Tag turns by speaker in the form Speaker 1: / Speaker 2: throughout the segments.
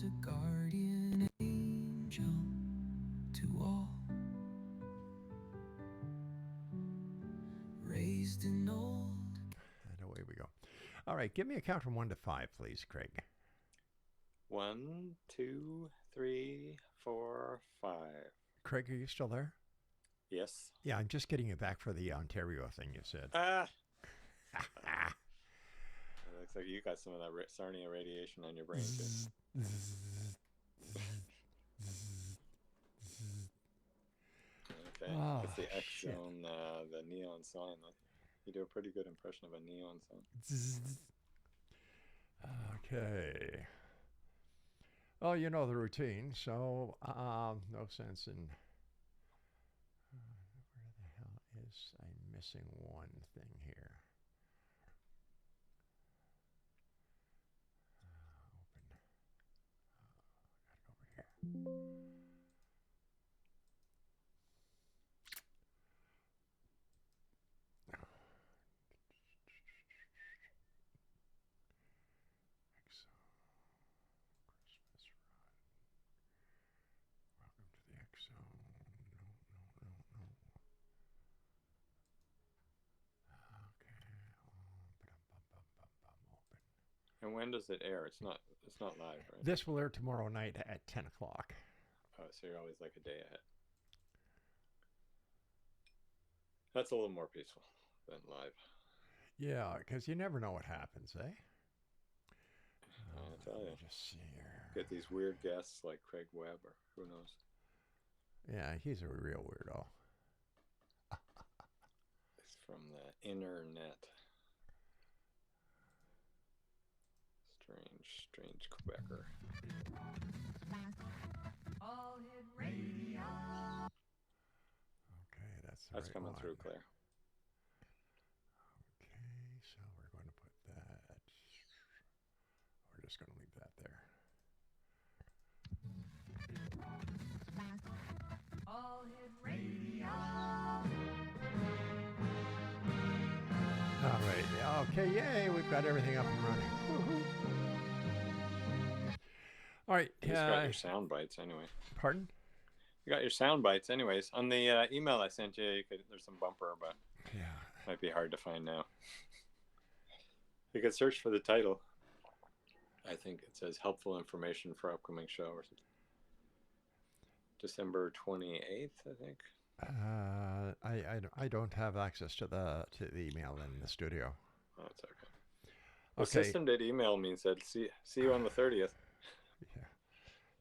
Speaker 1: was a guardian angel to all, raised in old.
Speaker 2: And away we go. All right, give me a count from 1 to 5, please, Craig.
Speaker 3: 1, 2, 3, 4, 5.
Speaker 2: Craig, are you still there?
Speaker 3: Yes.
Speaker 2: Yeah, I'm just getting you back for the Ontario thing you said.
Speaker 3: It looks like you got some of that Sarnia radiation on your brain, too. Okay, that's the X zone, the neon sign. You do a pretty good impression of a neon sign.
Speaker 2: Okay. Well, you know the routine, so no sense in... where the hell is... I'm missing one thing here. Open. Gotta go over here.
Speaker 3: And when does it air? It's not live, right?
Speaker 2: This will air tomorrow night at 10 o'clock.
Speaker 3: Oh, so you're always like a day ahead. That's a little more peaceful than live.
Speaker 2: Yeah, because you never know what happens, eh?
Speaker 3: I tell you.
Speaker 2: Just see here.
Speaker 3: Get these weird guests like Craig Webb or who knows.
Speaker 2: Yeah, he's a real weirdo.
Speaker 3: It's from the internet. Strange Quebecer.
Speaker 1: All hit radio.
Speaker 2: Okay, that's
Speaker 3: right coming
Speaker 2: one.
Speaker 3: Through, Claire.
Speaker 2: Okay, so we're going to put that. We're just going to leave that there.
Speaker 1: All hit radio.
Speaker 2: All right. Okay, yay, we've got everything up and running. Woo-hoo. All right.
Speaker 3: You just got your sound bites anyway.
Speaker 2: Pardon?
Speaker 3: You got your sound bites anyways. On the email I sent you, there's some bumper, but
Speaker 2: yeah,
Speaker 3: might be hard to find now. You could search for the title. I think it says helpful information for upcoming show or something. December 28th, I think.
Speaker 2: I don't have access to the email in the studio.
Speaker 3: Oh, it's okay. The system did email me and said, see you on the 30th.
Speaker 2: Yeah.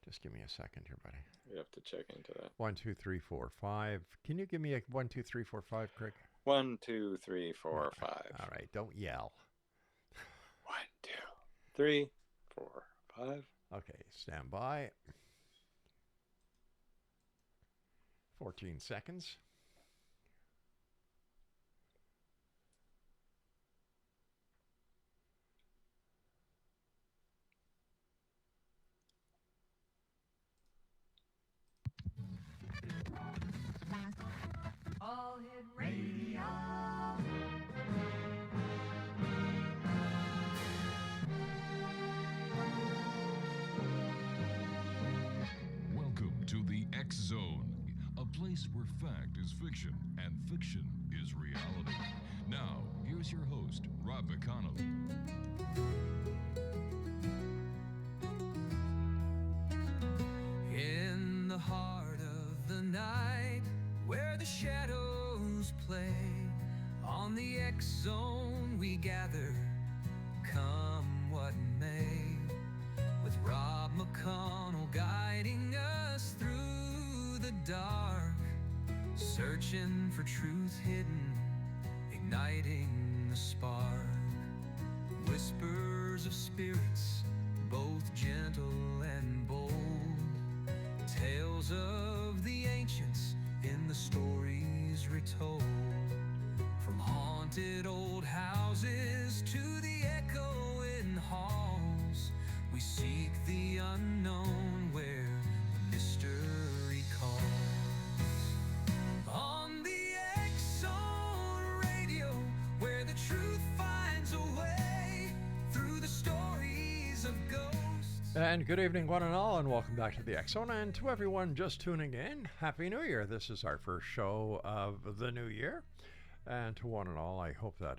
Speaker 2: Just give me a second here, buddy.
Speaker 3: You have to check into that.
Speaker 2: 1, 2, 3, 4, 5. Can you give me a 1, 2, 3, 4, 5, Craig?
Speaker 3: 1, 2, 3, 4, 5.
Speaker 2: All right, don't yell.
Speaker 3: 1, 2, 3, 4, 5.
Speaker 2: Okay, stand by. 14 seconds.
Speaker 1: All hit radio.
Speaker 4: Welcome to the X Zone, a place where fact is fiction and fiction is reality. Now, here's your host, Rob McConnell.
Speaker 1: In the heart of the night, where the shadows play, on the X Zone we gather, come what may, with Rob McConnell guiding us through the dark, searching for truth hidden, igniting the spark. Whispers of spirits, both gentle and bold, tales of the ancients in the stories retold. From haunted old houses to the echoing halls, we seek the unknown where the mystery calls. On the X-Zone Radio, where the truth finds a way through the stories of ghosts
Speaker 2: And good evening, one and all, and welcome back to the X Zone. And to everyone just tuning in, Happy New Year. This is our first show of the new year. And to one and all, I hope that,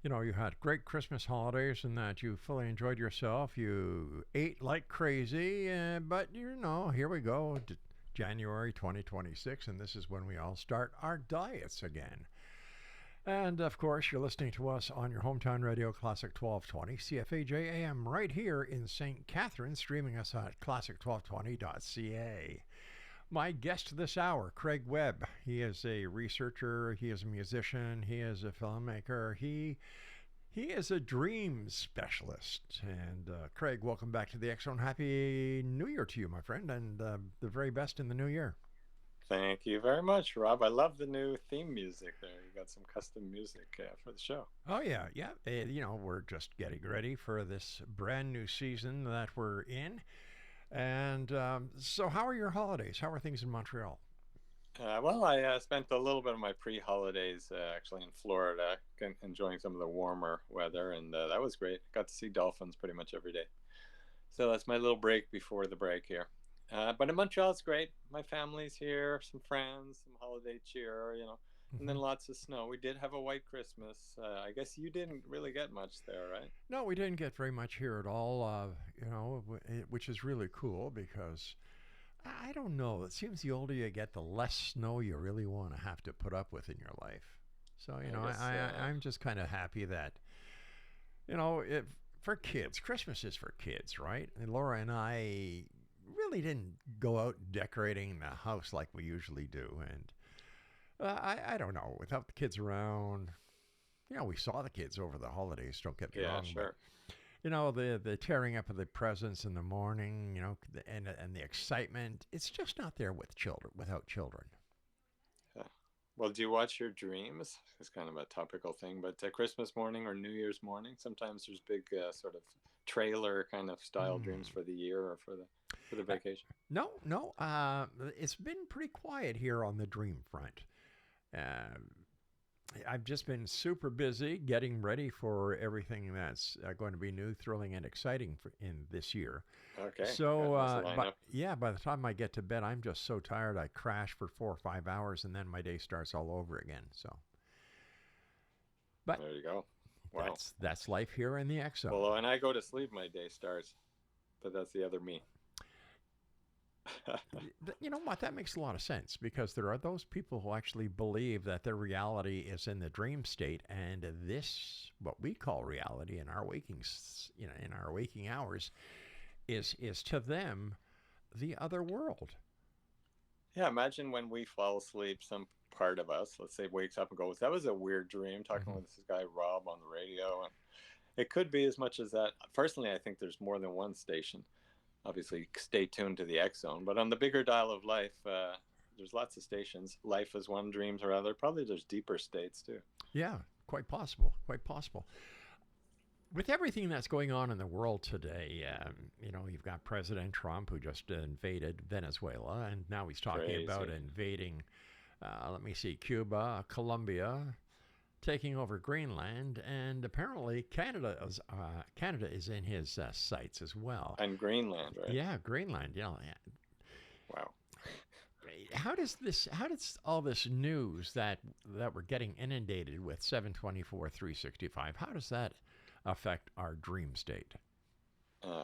Speaker 2: you had great Christmas holidays and that you fully enjoyed yourself. You ate like crazy, but, here we go, January 2026, and this is when we all start our diets again. And of course, you're listening to us on your hometown radio, Classic 1220, CFAJ AM, right here in St. Catharines, streaming us at classic1220.ca. My guest this hour, Craig Webb. He is a researcher, he is a musician, he is a filmmaker, he is a dream specialist. And Craig, welcome back to the X Zone. Happy New Year to you, my friend, and the very best in the new year.
Speaker 3: Thank you very much, Rob. I love the new theme music there. You got some custom music for the show.
Speaker 2: Oh, yeah. We're just getting ready for this brand new season that we're in. And so how are your holidays? How are things in Montreal?
Speaker 3: Well, I spent a little bit of my pre-holidays actually in Florida, enjoying some of the warmer weather, and that was great. Got to see dolphins pretty much every day. So that's my little break before the break here. But in Montreal, it's great. My family's here, some friends, some holiday cheer, and then lots of snow. We did have a white Christmas. I guess you didn't really get much there, right?
Speaker 2: No, we didn't get very much here at all, which is really cool because, I don't know, it seems the older you get, the less snow you really want to have to put up with in your life. So, I'm just kind of happy that, for kids, Christmas is for kids, right? And Laura and I really didn't go out decorating the house like we usually do. And I don't know, without the kids around, we saw the kids over the holidays, don't get me wrong.
Speaker 3: Sure.
Speaker 2: But, the tearing up of the presents in the morning, and the excitement, it's just not there without children.
Speaker 3: Well, do you watch your dreams? It's kind of a topical thing, but Christmas morning or New Year's morning, sometimes there's big sort of trailer kind of style dreams for the year or for the vacation.
Speaker 2: No. It's been pretty quiet here on the dream front. I've just been super busy getting ready for everything that's going to be new, thrilling, and exciting in this year.
Speaker 3: Okay.
Speaker 2: So, by the time I get to bed, I'm just so tired. I crash for 4 or 5 hours, and then my day starts all over again. So, but
Speaker 3: there you go. Wow.
Speaker 2: That's life here in the X Zone.
Speaker 3: Well, when I go to sleep, my day starts, but that's the other me.
Speaker 2: You know what? That makes a lot of sense because there are those people who actually believe that their reality is in the dream state, and this, what we call reality in our waking hours, is to them the other world.
Speaker 3: Yeah, imagine when we fall asleep, some part of us, let's say, wakes up and goes, "That was a weird dream." Talking with this guy Rob on the radio, and it could be as much as that. Personally, I think there's more than one station. Obviously, stay tuned to the X Zone. But on the bigger dial of life, there's lots of stations. Life is one, dreams are other. Probably there's deeper states, too.
Speaker 2: Yeah, quite possible. With everything that's going on in the world today, you've got President Trump who just invaded Venezuela, and now he's talking about invading, Cuba, Colombia, taking over Greenland, and apparently Canada is in his sights as well.
Speaker 3: And Greenland, right?
Speaker 2: Yeah, Greenland. Yeah.
Speaker 3: Wow.
Speaker 2: How does all this news that we're getting inundated with 724, 365? How does that affect our dream state?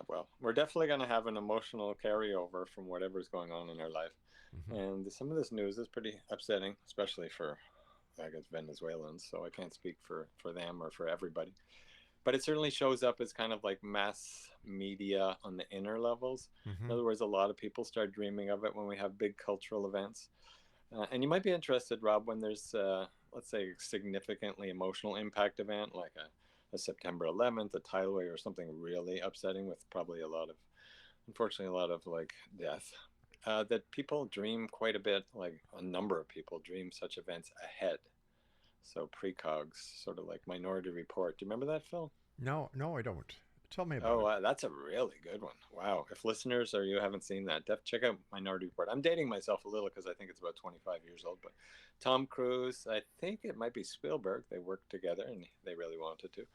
Speaker 3: Well, we're definitely going to have an emotional carryover from whatever's going on in our life, and some of this news is pretty upsetting, especially for, I guess, Venezuelans, so I can't speak for them or for everybody. But it certainly shows up as kind of like mass media on the inner levels. In other words, a lot of people start dreaming of it when we have big cultural events. And you might be interested, Rob, when there's, let's say, a significantly emotional impact event, like a September 11th, a tidal wave, or something really upsetting with probably unfortunately, a lot of like death. That people dream quite a bit, like a number of people dream such events ahead. So precogs, sort of like Minority Report. Do you remember that film?
Speaker 2: No, I don't. Tell me about it.
Speaker 3: Oh, that's a really good one. Wow. If listeners or you haven't seen that, check out Minority Report. I'm dating myself a little because I think it's about 25 years old. But Tom Cruise, I think it might be Spielberg. They worked together and they really wanted to.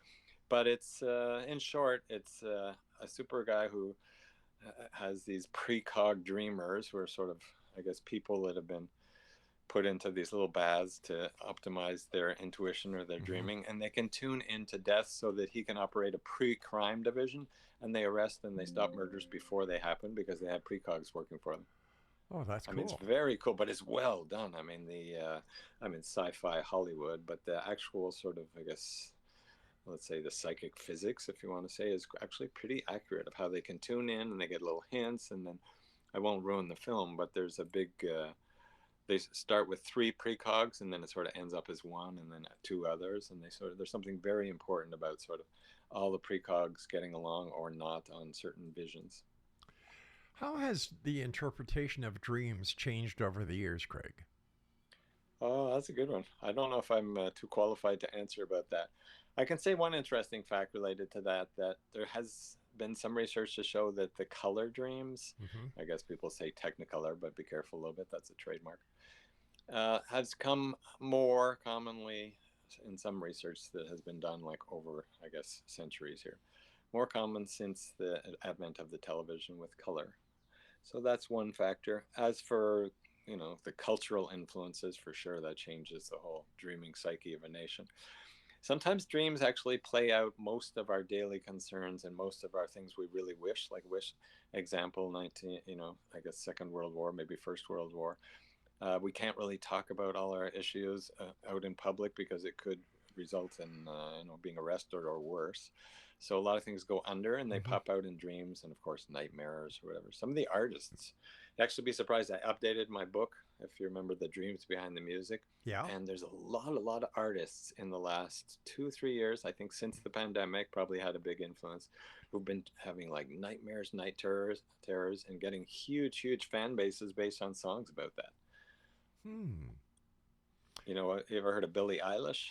Speaker 3: But it's, in short, it's a super guy who has these precog dreamers who are sort of, I guess, people that have been put into these little baths to optimize their intuition or their dreaming, and they can tune into death so that he can operate a pre-crime division, and they arrest and they stop murders before they happen because they have precogs working for them.
Speaker 2: Oh, that's
Speaker 3: I mean, it's
Speaker 2: cool.
Speaker 3: very cool, but it's well done. I mean, sci-fi Hollywood, but the actual sort of, I guess, let's say the psychic physics, if you want to say, is actually pretty accurate of how they can tune in and they get little hints. And then I won't ruin the film, but there's a big, they start with 3 precogs and then it sort of ends up as 1 and then 2 others. And there's something very important about sort of all the precogs getting along or not on certain visions.
Speaker 2: How has the interpretation of dreams changed over the years, Craig?
Speaker 3: Oh, that's a good one. I don't know if I'm too qualified to answer about that. I can say one interesting fact related to that there has been some research to show that the color dreams, I guess people say technicolor, but be careful a little bit, that's a trademark, has come more commonly in some research that has been done like over, I guess, centuries here. More common since the advent of the television with color. So that's one factor. As for the cultural influences, for sure, that changes the whole dreaming psyche of a nation. Sometimes dreams actually play out most of our daily concerns and most of our things we really wish, example, I guess Second World War, maybe First World War. We can't really talk about all our issues out in public because it could result in being arrested or worse. So a lot of things go under and they pop out in dreams and, of course, nightmares or whatever. Some of the artists, you'd actually be surprised. I updated my book, if you remember, The Dreams Behind the Music.
Speaker 2: Yeah.
Speaker 3: And there's a lot of artists in the last 2-3 years, I think since the pandemic, probably had a big influence, who've been having like nightmares, night terrors, and getting huge fan bases based on songs about that. You ever heard of Billie Eilish?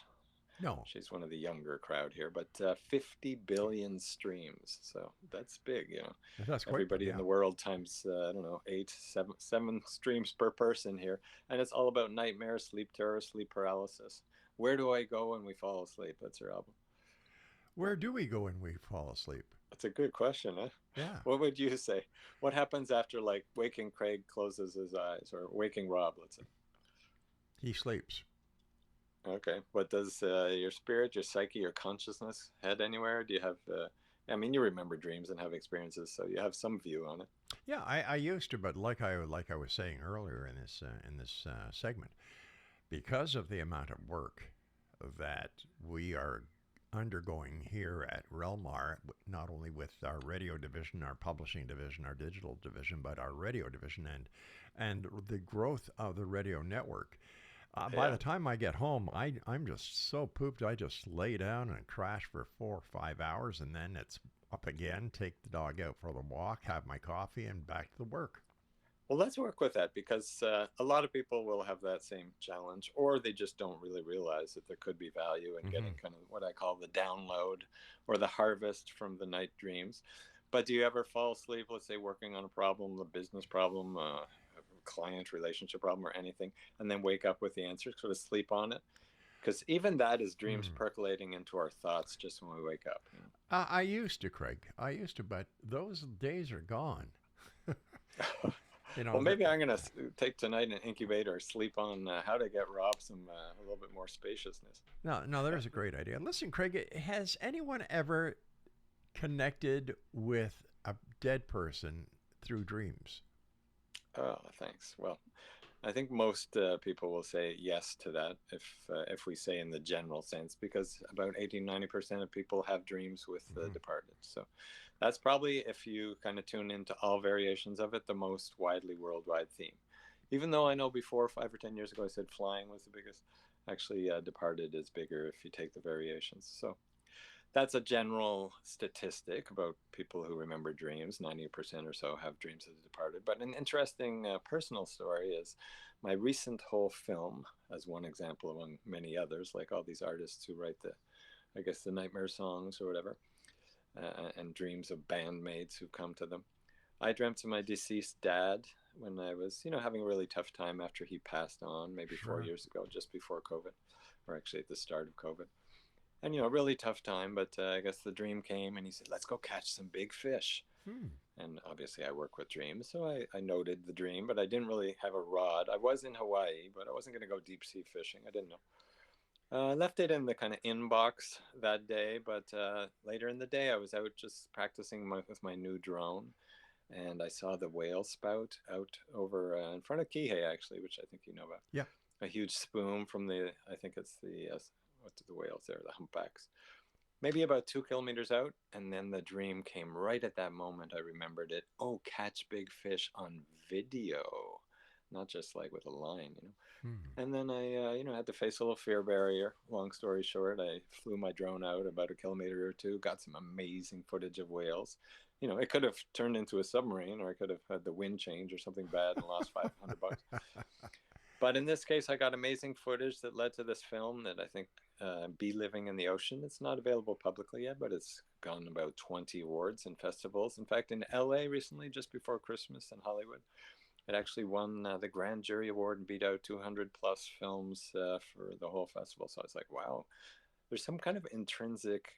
Speaker 2: No.
Speaker 3: She's one of the younger crowd here, but 50 billion streams. So that's big,
Speaker 2: That's quite
Speaker 3: everybody
Speaker 2: big,
Speaker 3: in the world times, 7 streams per person here. And it's all about nightmares, sleep terror, sleep paralysis. Where do I go when we fall asleep? That's her album.
Speaker 2: Where do we go when we fall asleep?
Speaker 3: That's a good question, huh?
Speaker 2: Yeah.
Speaker 3: What would you say? What happens after like waking Craig closes his eyes, or waking Rob, let's say?
Speaker 2: He sleeps.
Speaker 3: Okay. But does your spirit, your psyche, your consciousness head anywhere? Do you have, you remember dreams and have experiences, so you have some view on it.
Speaker 2: Yeah, I used to, but like I was saying earlier in this segment, because of the amount of work that we are undergoing here at Relmar, not only with our radio division, our publishing division, our digital division, but our radio division and the growth of the radio network. By the time I get home, I'm just so pooped. I just lay down and crash for 4 or 5 hours, and then it's up again, take the dog out for the walk, have my coffee, and back to the work.
Speaker 3: Well, let's work with that because a lot of people will have that same challenge, or they just don't really realize that there could be value in getting kind of what I call the download or the harvest from the night dreams. But do you ever fall asleep, let's say working on a problem, a business problem, client relationship problem or anything, and then wake up with the answer, sort of sleep on it? Because even that is dreams percolating into our thoughts just when we wake up.
Speaker 2: I used to, Craig. I used to, but those days are gone.
Speaker 3: Well, maybe I'm going to take tonight and incubate or sleep on how to get Rob a little bit more spaciousness.
Speaker 2: No, there's a great idea. Listen, Craig, has anyone ever connected with a dead person through dreams?
Speaker 3: Oh, thanks. Well, I think most people will say yes to that if we say in the general sense, because about 80-90% of people have dreams with the departed. So that's probably, if you kind of tune into all variations of it, the most widely worldwide theme. Even though I know before, 5 or 10 years ago, I said flying was the biggest. Actually, departed is bigger if you take the variations. So that's a general statistic about people who remember dreams. 90% or so have dreams of the departed. But an interesting personal story is my recent whole film, as one example among many others, like all these artists who write the nightmare songs or whatever, and dreams of bandmates who come to them. I dreamt of my deceased dad when I was, having a really tough time after he passed on, maybe 4 years ago, just before COVID, or actually at the start of COVID. And, really tough time, but I guess the dream came and he said, let's go catch some big fish. And obviously I work with dreams, so I noted the dream, but I didn't really have a rod. I was in Hawaii, but I wasn't going to go deep sea fishing. I didn't know. I left it in the kind of inbox that day, but later in the day, I was out just practicing with my new drone, and I saw the whale spout out over in front of Kihei, actually, which I think you know about.
Speaker 2: Yeah.
Speaker 3: A huge spume from I think it's what's the whales there, the humpbacks. Maybe about 2 kilometers out, and then the dream came right at that moment. I remembered it. Oh, catch big fish on video, not just like with a line, you know. And then I, had to face a little fear barrier. Long story short, I flew my drone out about 1 kilometer or 2, got some amazing footage of whales. You know, it could have turned into a submarine, or I could have had the wind change or something bad and lost $500. But in this case, I got amazing footage that led to this film that I think, Be Living in the Ocean. It's not available publicly yet, but it's gotten about 20 awards and festivals. In fact, in LA recently, just before Christmas in Hollywood, it actually won the Grand Jury Award and beat out 200 plus films for the whole festival. So I was like, wow, there's some kind of intrinsic,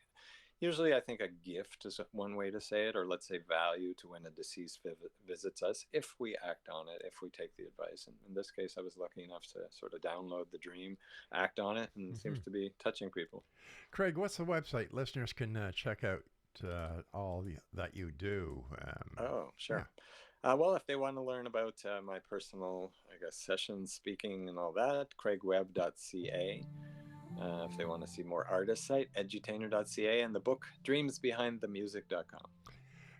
Speaker 3: usually I think a gift is one way to say it, or let's say value to when a deceased visits us, if we act on it, if we take the advice. And in this case, I was lucky enough to sort of download the dream, act on it, and it seems to be touching people.
Speaker 2: Craig, what's the website listeners can check out all that you do?
Speaker 3: Oh, sure.
Speaker 2: Yeah.
Speaker 3: Well, if they want to learn about my personal, I guess, sessions, speaking and all that, craigwebb.ca. If they want to see more artist site, edutainer.ca, and the book, dreamsbehindthemusic.com.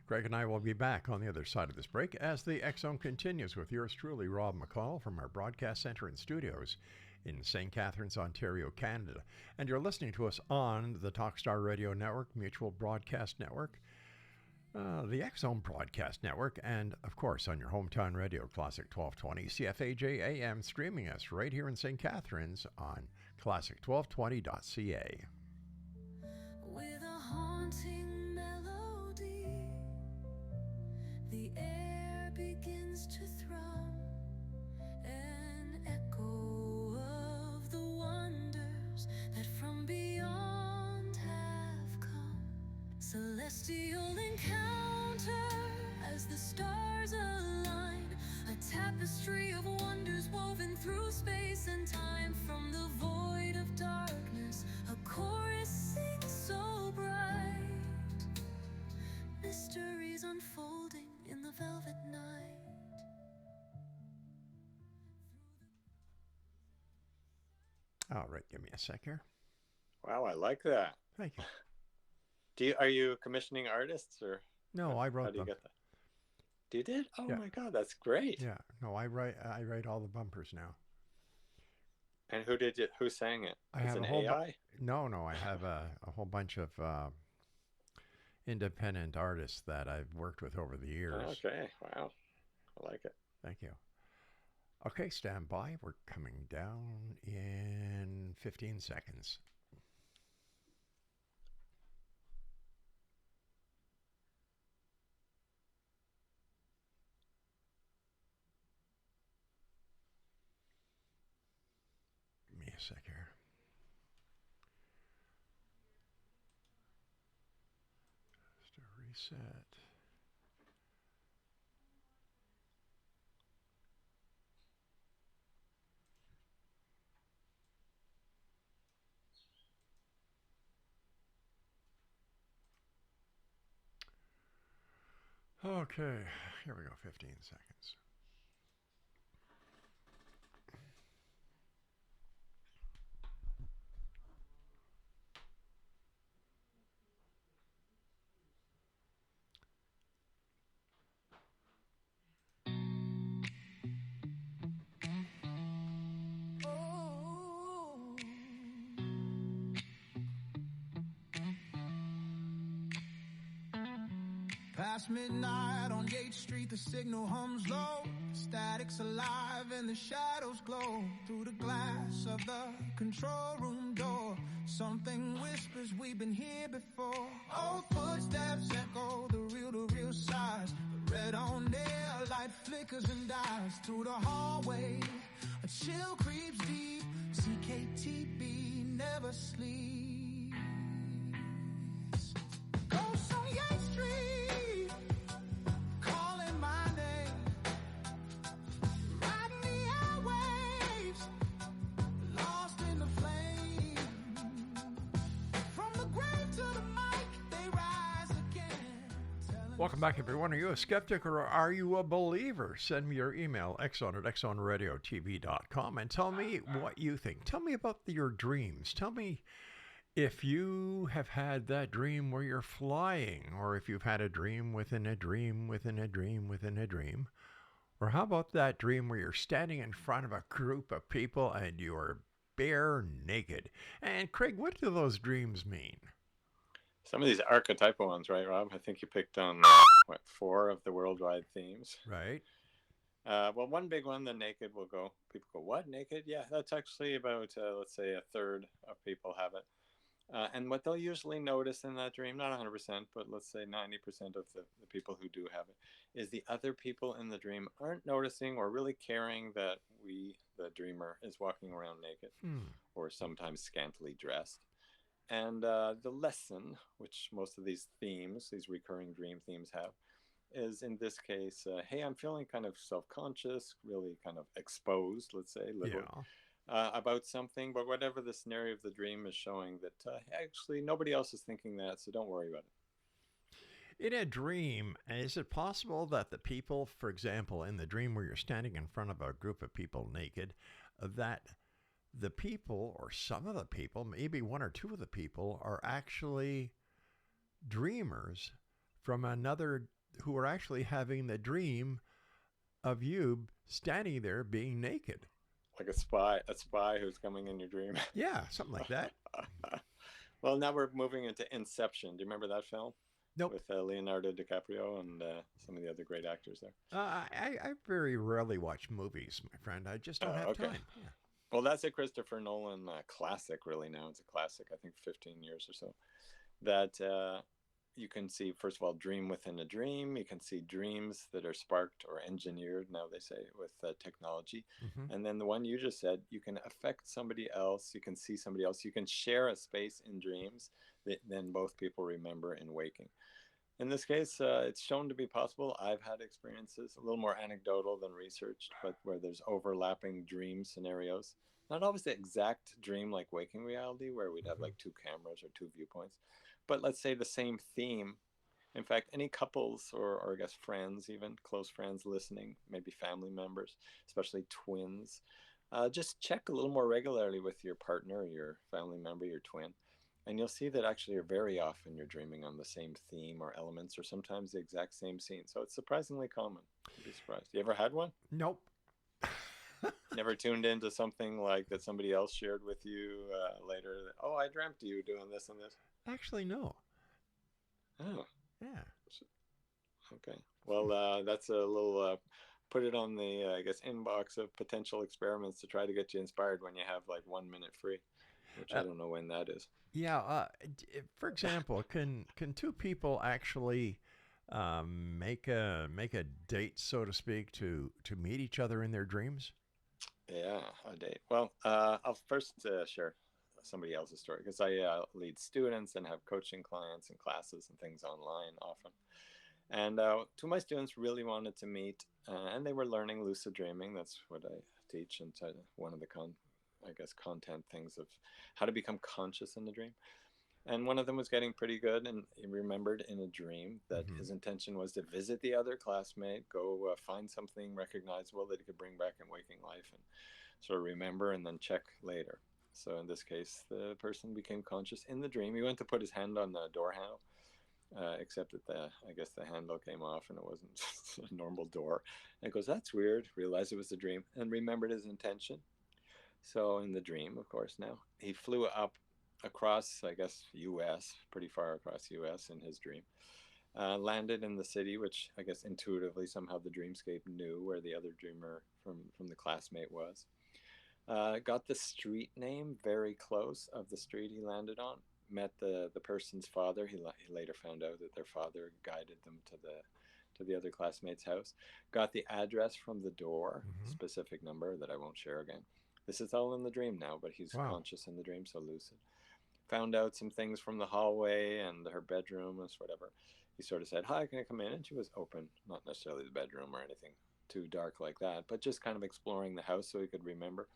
Speaker 2: Craig and I will be back on the other side of this break as the X Zone continues with yours truly, Rob McConnell, from our broadcast center and studios in St. Catharines, Ontario, Canada. And you're listening to us on the Talkstar Radio Network, Mutual Broadcast Network, the X Zone Broadcast Network, and of course on your hometown radio, Classic 1220, CFAJ AM, streaming us right here in St. Catharines on classic1220.ca.
Speaker 1: With a haunting melody, the air begins to thrum, an echo of the wonders that from beyond have come. Celestial encounter as the stars align, a tapestry of wonders woven through space and time. From the void of darkness, a chorus sings so bright, mysteries unfolding in the velvet night.
Speaker 2: All right, give me a sec here.
Speaker 3: Wow, I like that.
Speaker 2: Thank you.
Speaker 3: Are you commissioning artists, or
Speaker 2: No, I wrote
Speaker 3: how do you
Speaker 2: them.
Speaker 3: get that? You did? Oh
Speaker 2: Yeah.
Speaker 3: my God, that's great.
Speaker 2: Yeah, no, I write all the bumpers now.
Speaker 3: And who sang it?
Speaker 2: I
Speaker 3: It's
Speaker 2: have
Speaker 3: an
Speaker 2: a whole
Speaker 3: AI?
Speaker 2: No, I have a whole bunch of independent artists that I've worked with over the years.
Speaker 3: Okay, wow. I like it.
Speaker 2: Thank you. Okay, stand by. We're coming down in 15 seconds. Give me a sec here. Just a reset. Okay, here we go, 15 seconds.
Speaker 5: Past midnight on Yates Street, the signal hums low. The static's alive and the shadows glow. Through the glass of the control room door, something whispers, we've been here before. Old footsteps echo the real size. The red on air light flickers and dies. Through the hallway, a chill creeps deep. CKTB never sleeps. Ghosts on Yates Street, calling
Speaker 2: Welcome back, everyone. Are you a skeptic or are you a believer? Send me your email, xzone@xzoneradiotv.com, and tell me what you think. Tell me about your dreams. Tell me if you have had that dream where you're flying, or if you've had a dream within a dream within a dream within a dream. Or how about that dream where you're standing in front of a group of people and you're bare naked? And Craig, what do those dreams mean?
Speaker 3: Some of these archetypal ones, right, Rob? I think you picked on, 4 of the worldwide themes.
Speaker 2: Right.
Speaker 3: Well, one big one, the naked, people go, what, naked? Yeah, that's actually about, let's say, a third of people have it. And what they'll usually notice in that dream, not 100%, but let's say 90% of the people who do have it, is the other people in the dream aren't noticing or really caring that the dreamer, is walking around naked or sometimes scantily dressed. And the lesson, which most of these themes, these recurring dream themes have, is in this case, hey, I'm feeling kind of self-conscious, really kind of exposed, let's say, literally, about something. But whatever the scenario of the dream is showing that actually nobody else is thinking that, so don't worry about it.
Speaker 2: In a dream, is it possible that the people, for example, in the dream where you're standing in front of a group of people naked, that the people, or some of the people, maybe one or two of the people, are actually dreamers from another, who are actually having the dream of you standing there being naked?
Speaker 3: Like a spy who's coming in your dream.
Speaker 2: Yeah, something like that.
Speaker 3: Well, now we're moving into Inception. Do you remember that film?
Speaker 2: Nope.
Speaker 3: With Leonardo DiCaprio and some of the other great actors there.
Speaker 2: I very rarely watch movies, my friend. I just don't have time. Yeah.
Speaker 3: Well, that's a Christopher Nolan classic, really. Now it's a classic, I think 15 years or so, that you can see, first of all, dream within a dream. You can see dreams that are sparked or engineered, now they say, with technology. And then the one you just said, you can affect somebody else. You can see somebody else. You can share a space in dreams that then both people remember in waking. In this case, it's shown to be possible. I've had experiences, a little more anecdotal than researched, but where there's overlapping dream scenarios. Not always the exact dream like waking reality, where we'd have like 2 cameras or 2 viewpoints, but let's say the same theme. In fact, any couples or I guess friends, even close friends listening, maybe family members, especially twins, just check a little more regularly with your partner, your family member, your twin. And you'll see that actually very often you're dreaming on the same theme or elements, or sometimes the exact same scene. So it's surprisingly common. You'd be surprised. You ever had one?
Speaker 2: Nope.
Speaker 3: Never tuned into something like that somebody else shared with you later? Oh, I dreamt of you doing this and this.
Speaker 2: Actually, no.
Speaker 3: Oh.
Speaker 2: Yeah.
Speaker 3: Okay. Well, that's a little, put it on the, I guess, inbox of potential experiments to try to get you inspired when you have like 1 minute free, which I don't know when that is.
Speaker 2: Yeah. For example, can 2 people actually make a date, so to speak, to meet each other in their dreams?
Speaker 3: Yeah, a date. Well, I'll first share somebody else's story, because I lead students and have coaching clients and classes and things online often. And 2 of my students really wanted to meet, and they were learning lucid dreaming. That's what I teach, and one of the content things of how to become conscious in the dream. And one of them was getting pretty good, and he remembered in a dream that his intention was to visit the other classmate, go find something recognizable that he could bring back in waking life and sort of remember and then check later. So in this case, the person became conscious in the dream. He went to put his hand on the door handle, except that the handle came off and it wasn't a normal door. And he goes, that's weird, realized it was a dream, and remembered his intention. So in the dream, of course, now he flew up across, I guess, U.S., pretty far across U.S. in his dream, landed in the city, which I guess intuitively somehow the dreamscape knew where the other dreamer from the classmate was. Got the street name very close of the street he landed on. Met the person's father. He later found out that their father guided them to the other classmate's house. Got the address from the door, specific number that I won't share again. This is all in the dream now, but he's conscious in the dream, so lucid. Found out some things from the hallway and her bedroom and whatever. He sort of said, hi, can I come in? And she was open, not necessarily the bedroom or anything too dark like that, but just kind of exploring the house so he could remember.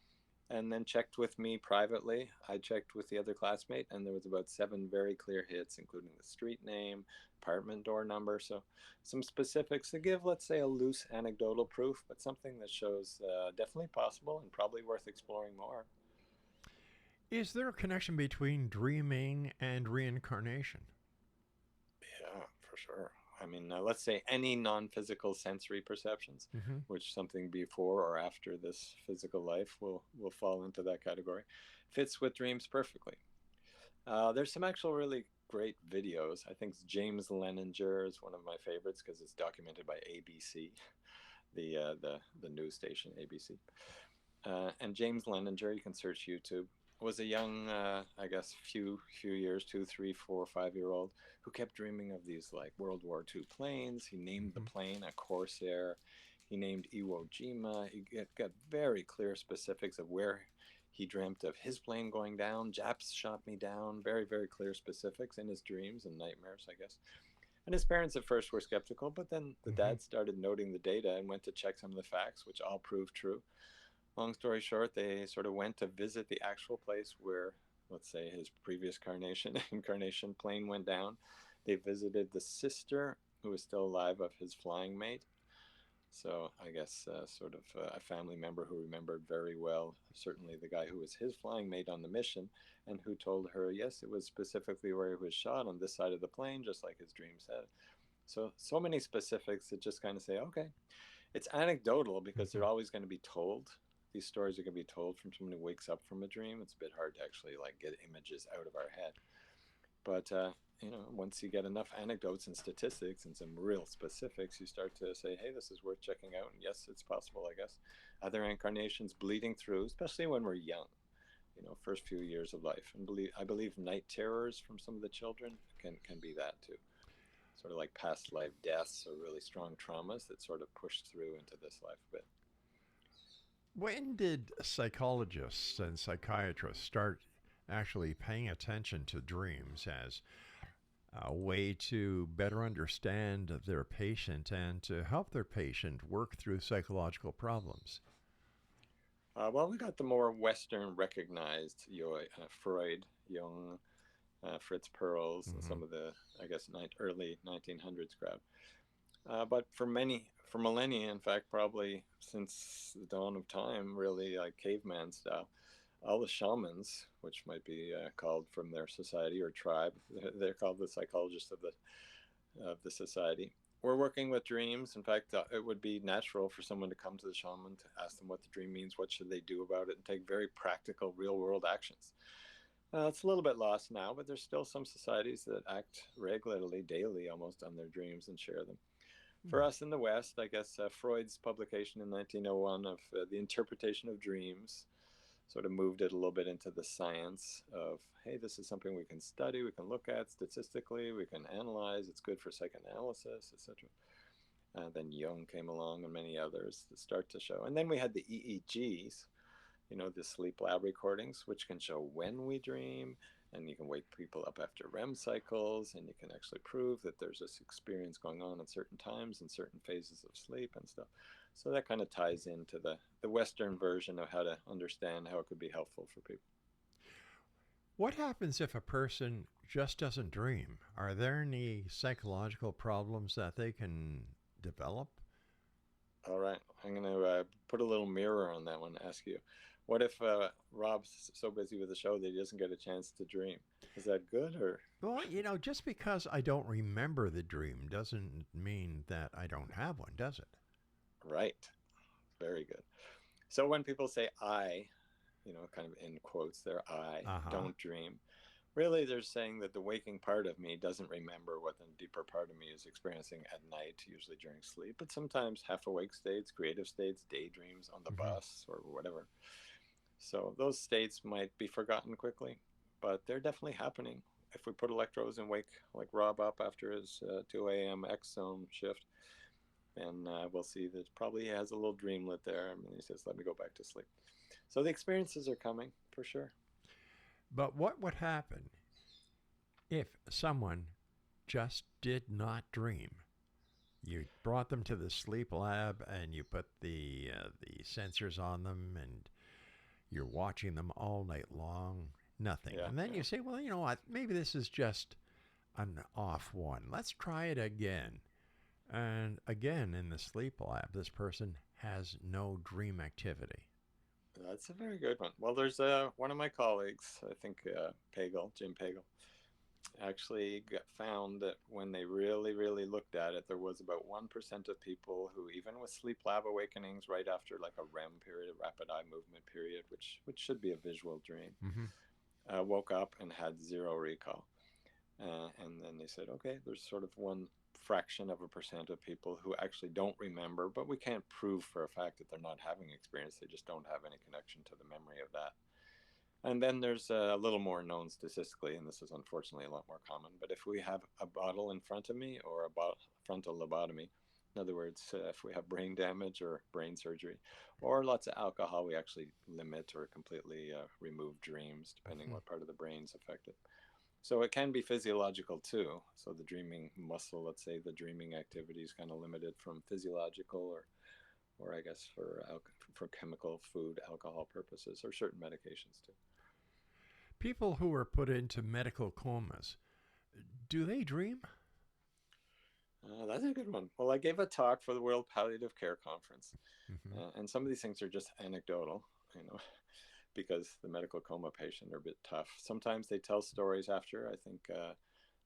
Speaker 3: and then checked with me privately. I checked with the other classmate, and there was about 7 very clear hits, including the street name, apartment door number. So some specifics to give, let's say, a loose anecdotal proof, but something that shows definitely possible and probably worth exploring more.
Speaker 2: Is there a connection between dreaming and reincarnation?
Speaker 3: Yeah, for sure. I mean, let's say any non-physical sensory perceptions,
Speaker 2: Mm-hmm.
Speaker 3: which something before or after this physical life will fall into that category, fits with dreams perfectly. There's some actual really great videos. I think James Leninger is one of my favorites because it's documented by ABC, the news station ABC. And James Leninger, you can search YouTube, was a young, I guess, few years, 2, 3, 4, 5-year-old who kept dreaming of these like World War II planes. He named the
Speaker 2: Mm-hmm.
Speaker 3: plane a Corsair. He named Iwo Jima. He got very clear specifics of where he dreamt of his plane going down. Japs shot me down. Very, very clear specifics in his dreams and nightmares, I guess. And his parents at first were skeptical, but then the
Speaker 2: Mm-hmm.
Speaker 3: dad started noting the data and went to check some of the facts, which all proved true. Long story short, they sort of went to visit the actual place where, let's say, his previous incarnation plane went down. They visited the sister, who was still alive, of his flying mate. So I guess sort of a family member who remembered very well, certainly the guy who was his flying mate on the mission, and who told her, yes, it was specifically where he was shot on this side of the plane, just like his dream said. So many specifics that just kind of say, okay, it's anecdotal because
Speaker 2: Mm-hmm.
Speaker 3: they're always going to be told. These stories are going to be told from someone who wakes up from a dream. It's a bit hard to actually like get images out of our head. But once you get enough anecdotes and statistics and some real specifics, you start to say, hey, this is worth checking out. And yes, it's possible, I guess. Other incarnations bleeding through, especially when we're young, first few years of life. And I believe night terrors from some of the children can be that too. Sort of like past life deaths or really strong traumas that sort of push through into this life a bit.
Speaker 2: When did psychologists and psychiatrists start actually paying attention to dreams as a way to better understand their patient and to help their patient work through psychological problems?
Speaker 3: Well, we got the more Western recognized Freud, Jung, Fritz Perls, and
Speaker 2: Mm-hmm.
Speaker 3: some of the, I guess, early 1900s crowd. But for millennia, in fact, probably since the dawn of time, really like caveman style, all the shamans, which might be called from their society or tribe, they're called the psychologists of the society. We're working with dreams. In fact, it would be natural for someone to come to the shaman to ask them what the dream means, what should they do about it, and take very practical, real world actions. It's a little bit lost now, but there's still some societies that act regularly, daily almost, on their dreams and share them. For us in the West, I guess Freud's publication in 1901 of The Interpretation of Dreams sort of moved it a little bit into the science of, hey, this is something we can study, we can look at statistically, we can analyze, it's good for psychoanalysis, etc. Then Jung came along and many others that start to show. And then we had the EEGs, the sleep lab recordings, which can show when we dream, and you can wake people up after REM cycles, and you can actually prove that there's this experience going on at certain times in certain phases of sleep and stuff. So that kind of ties into the Western version of how to understand how it could be helpful for people.
Speaker 2: What happens if a person just doesn't dream? Are there any psychological problems that they can develop?
Speaker 3: All right, I'm going to put a little mirror on that one and ask you, what if Rob's so busy with the show that he doesn't get a chance to dream? Is that good or?
Speaker 2: Well, just because I don't remember the dream doesn't mean that I don't have one, does it?
Speaker 3: Right, very good. So when people say I, kind of in quotes there, I
Speaker 2: Uh huh.
Speaker 3: don't dream, really they're saying that the waking part of me doesn't remember what the deeper part of me is experiencing at night, usually during sleep, but sometimes half awake states, creative states, daydreams on the
Speaker 2: Mm-hmm.
Speaker 3: bus or whatever. So those states might be forgotten quickly, but they're definitely happening. If we put electrodes and wake like Rob up after his 2 a.m. X zone shift, then we'll see that probably he has a little dreamlet there. I mean, he says, let me go back to sleep. So the experiences are coming for sure.
Speaker 2: But what would happen if someone just did not dream? You brought them to the sleep lab and you put the sensors on them, and You're watching them all night long, nothing.
Speaker 3: Yeah,
Speaker 2: And then
Speaker 3: yeah.
Speaker 2: you say, well, you know what? Maybe this is just an off one. Let's try it again. And again, in the sleep lab, this person has no dream activity.
Speaker 3: That's a very good one. Well, there's one of my colleagues, I think Jim Pagel, actually found that when they really, really looked at it, there was about 1% of people who, even with sleep lab awakenings right after like a REM period, a rapid eye movement period, which should be a visual dream, woke up and had zero recall. And then they said, okay, there's sort of one fraction of a percent of people who actually don't remember, but we can't prove for a fact that they're not having experience. They just don't have any connection to the memory of that. And then there's a little more known statistically, and this is unfortunately a lot more common, but if we have a bottle in front of me or a frontal lobotomy, in other words, if we have brain damage or brain surgery or lots of alcohol, we actually limit or completely remove dreams, depending what part of the brain's affected. So it can be physiological too. So the dreaming muscle, let's say the dreaming activity is kind of limited from physiological or I guess for chemical, food, alcohol purposes, or certain medications too.
Speaker 2: People who are put into medical comas, do they dream?
Speaker 3: That's a good one. Well, I gave a talk for the World Palliative Care Conference, and some of these things are just anecdotal, because the medical coma patient are a bit tough. Sometimes they tell stories after. I think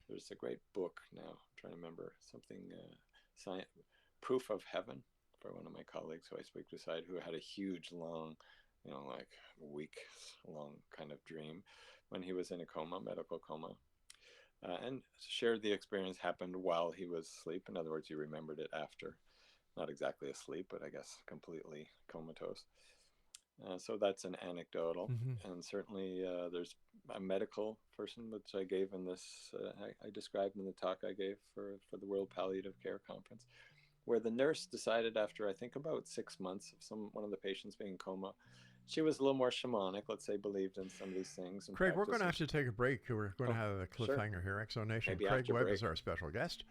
Speaker 3: there's a great book now. I'm trying to remember something, Proof of Heaven, for one of my colleagues who I speak beside, who had a huge, long, like weeks long kind of dream when he was in a coma, medical coma, and shared the experience happened while he was asleep. In other words, he remembered it after, not exactly asleep, but I guess completely comatose. So that's an anecdotal, and certainly there's a medical person, which I gave in this, I described in the talk I gave for the World Palliative Care Conference, where the nurse decided after I think about 6 months of one of the patients being in coma, she was a little more shamanic, let's say, believed in some of these things. And
Speaker 2: Craig, we're going to have to take a break. We're going to have a cliffhanger
Speaker 3: sure.
Speaker 2: here. Exo Nation.
Speaker 3: Maybe
Speaker 2: Craig
Speaker 3: after
Speaker 2: Webb
Speaker 3: break.
Speaker 2: is our special guest.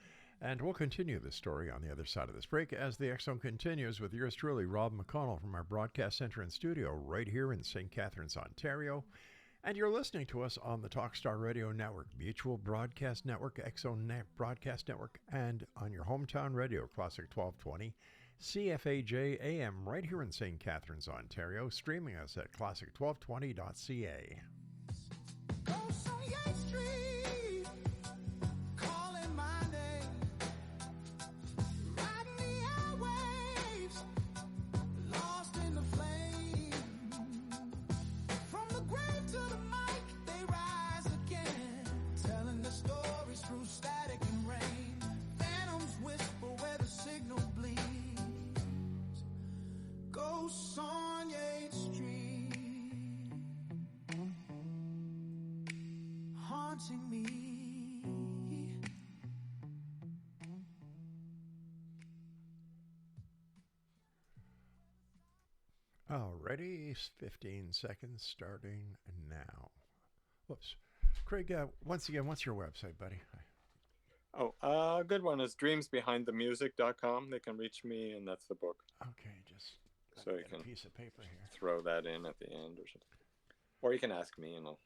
Speaker 2: And we'll continue this story on the other side of this break as the Exxon continues with yours truly, Rob McConnell, from our broadcast center and studio right here in St. Catharines, Ontario. And you're listening to us on the Talkstar Radio Network, Mutual Broadcast Network, Exxon Broadcast Network, and on your hometown radio, Classic 1220, CFAJ AM, right here in St. Catharines, Ontario, streaming us at classic1220.ca. Alrighty, 15 seconds starting now. Whoops. Craig, once again, what's your website, buddy?
Speaker 3: A good one is dreamsbehindthemusic.com. They can reach me, and that's the book.
Speaker 2: Okay, just
Speaker 3: so you
Speaker 2: can
Speaker 3: can
Speaker 2: a piece of paper here.
Speaker 3: Throw that in at the end or something. Or you can ask me, and I'll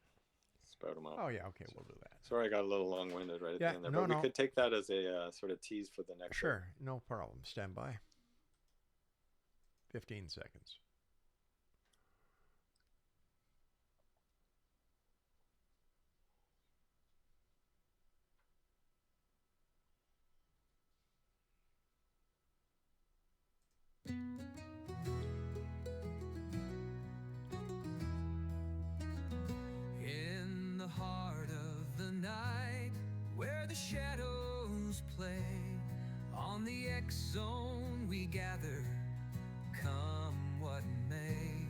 Speaker 3: spout them out.
Speaker 2: Oh, yeah, okay, we'll do that.
Speaker 3: Sorry, I got a little long-winded right at the end there.
Speaker 2: No,
Speaker 3: but we could take that as a sort of tease for the next
Speaker 2: Sure, no problem. Stand by. 15 seconds.
Speaker 1: In the heart of the night, where the shadows play, on the X Zone we gather, come what may,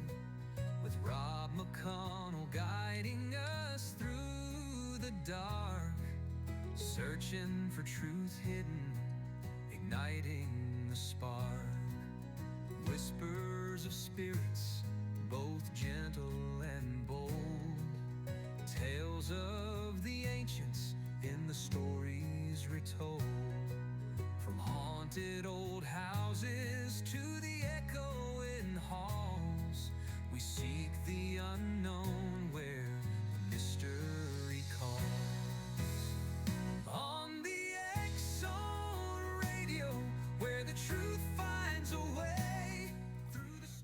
Speaker 1: with Rob McConnell guiding us through the dark, searching for truth hidden, igniting the spark. Whispers of spirits, both gentle and bold, tales of the ancients in the stories retold, from haunted old houses to the echoing halls, we seek the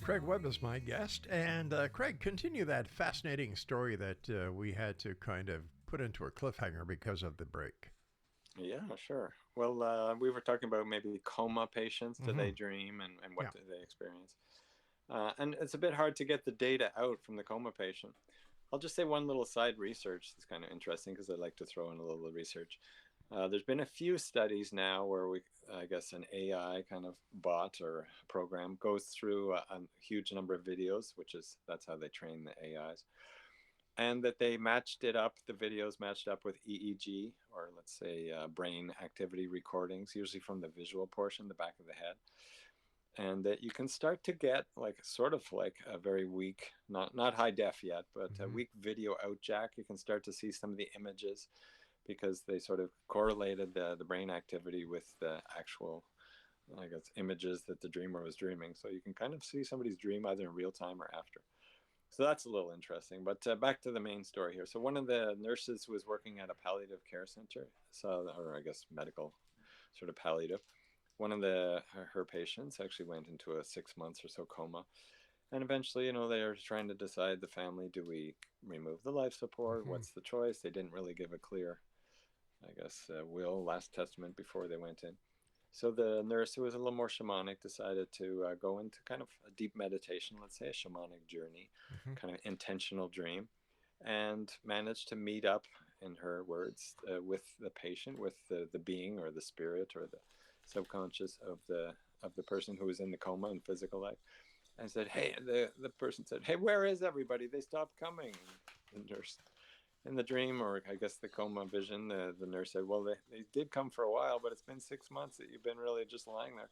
Speaker 2: Craig Webb is my guest. And Craig, continue that fascinating story that we had to kind of put into a cliffhanger because of the break.
Speaker 3: Yeah, sure. Well, we were talking about maybe coma patients. Do they
Speaker 2: Mm-hmm.
Speaker 3: dream, and what
Speaker 2: Yeah.
Speaker 3: do they experience? And it's a bit hard to get the data out from the coma patient. I'll just say one little side research that's kind of interesting because I like to throw in a little research. There's been a few studies now where I guess, an AI kind of bot or program goes through a huge number of videos, that's how they train the AIs, and that they matched it up. The videos matched up with EEG, or let's say brain activity recordings, usually from the visual portion, the back of the head, and that you can start to get like sort of like a very weak, not high def yet, but a
Speaker 2: Mm-hmm.
Speaker 3: weak video out jack. You can start to see some of the images because they sort of correlated the brain activity with the actual, I guess, images that the dreamer was dreaming. So you can kind of see somebody's dream either in real time or after. So that's a little interesting. But back to the main story here. So one of the nurses who was working at a palliative care center, or I guess medical sort of palliative, one of her patients actually went into a 6 months or so coma. And eventually, they are trying to decide, the family, do we remove the life support?
Speaker 2: Mm-hmm.
Speaker 3: What's the choice? They didn't really give a clear, I guess, will, last testament before they went in. So the nurse, who was a little more shamanic, decided to go into kind of a deep meditation, let's say a shamanic journey,
Speaker 2: Mm-hmm.
Speaker 3: kind of intentional dream, and managed to meet up, in her words, with the patient, with the being or the spirit or the subconscious of the person who was in the coma in physical life, and said, "Hey," the person said, "Hey, where is everybody? They stopped coming." And the nurse, in the dream, or I guess the coma vision, the nurse said, "Well, they did come for a while, but it's been 6 months that you've been really just lying there."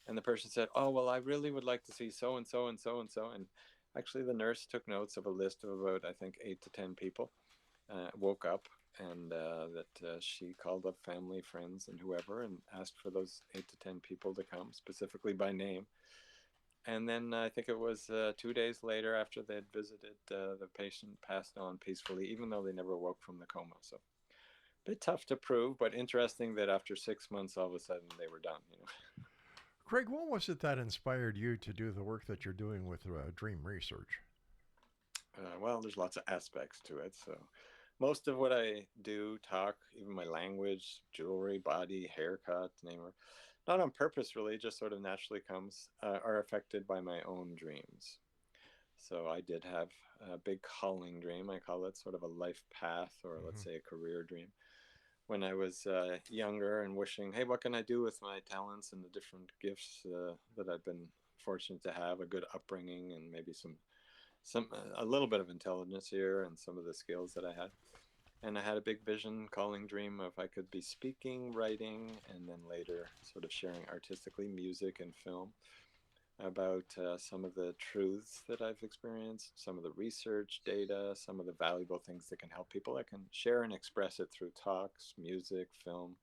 Speaker 3: And the person said, "Oh, well, I really would like to see so and so and so and so." And actually, the nurse took notes of a list of about, I think, 8 to 10 people. Woke up, and that she called up family, friends, and whoever, and asked for those 8 to 10 people to come specifically by name. And then I think it was 2 days later, after they had visited, the patient passed on peacefully, even though they never woke from the coma. So a bit tough to prove, but interesting that after 6 months, all of a sudden they were done.
Speaker 2: Craig, what was it that inspired you to do the work that you're doing with dream research?
Speaker 3: Well, there's lots of aspects to it. So most of what I do, talk, even my language, jewelry, body, haircut, name it, not on purpose really, just sort of naturally comes, are affected by my own dreams. So I did have a big calling dream. I call it sort of a life path, or
Speaker 2: Mm-hmm.
Speaker 3: let's say a career dream. When I was younger and wishing, hey, what can I do with my talents and the different gifts that I've been fortunate to have, a good upbringing, and maybe a little bit of intelligence here, and some of the skills that I had. And I had a big vision, calling dream of I could be speaking, writing, and then later sort of sharing artistically, music and film, about some of the truths that I've experienced, some of the research data, some of the valuable things that can help people. I can share and express it through talks, music, film.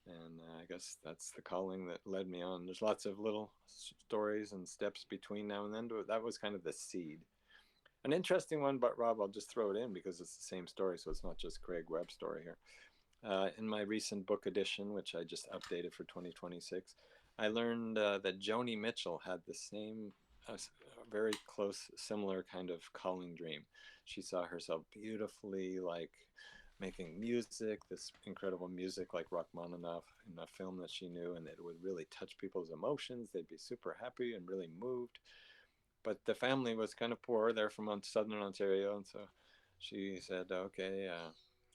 Speaker 3: And I guess that's the calling that led me on. There's lots of little stories and steps between now and then. That was kind of the seed. An interesting one, but Rob, I'll just throw it in because it's the same story, so it's not just Craig Webb's story here. In my recent book edition, which I just updated for 2026, I learned that Joni Mitchell had the same, very close, similar kind of calling dream. She saw herself beautifully, like making music, this incredible music like Rachmaninoff, in a film that she knew, and it would really touch people's emotions. They'd be super happy and really moved. But the family was kind of poor. They're from southern Ontario, and so she said, "Okay,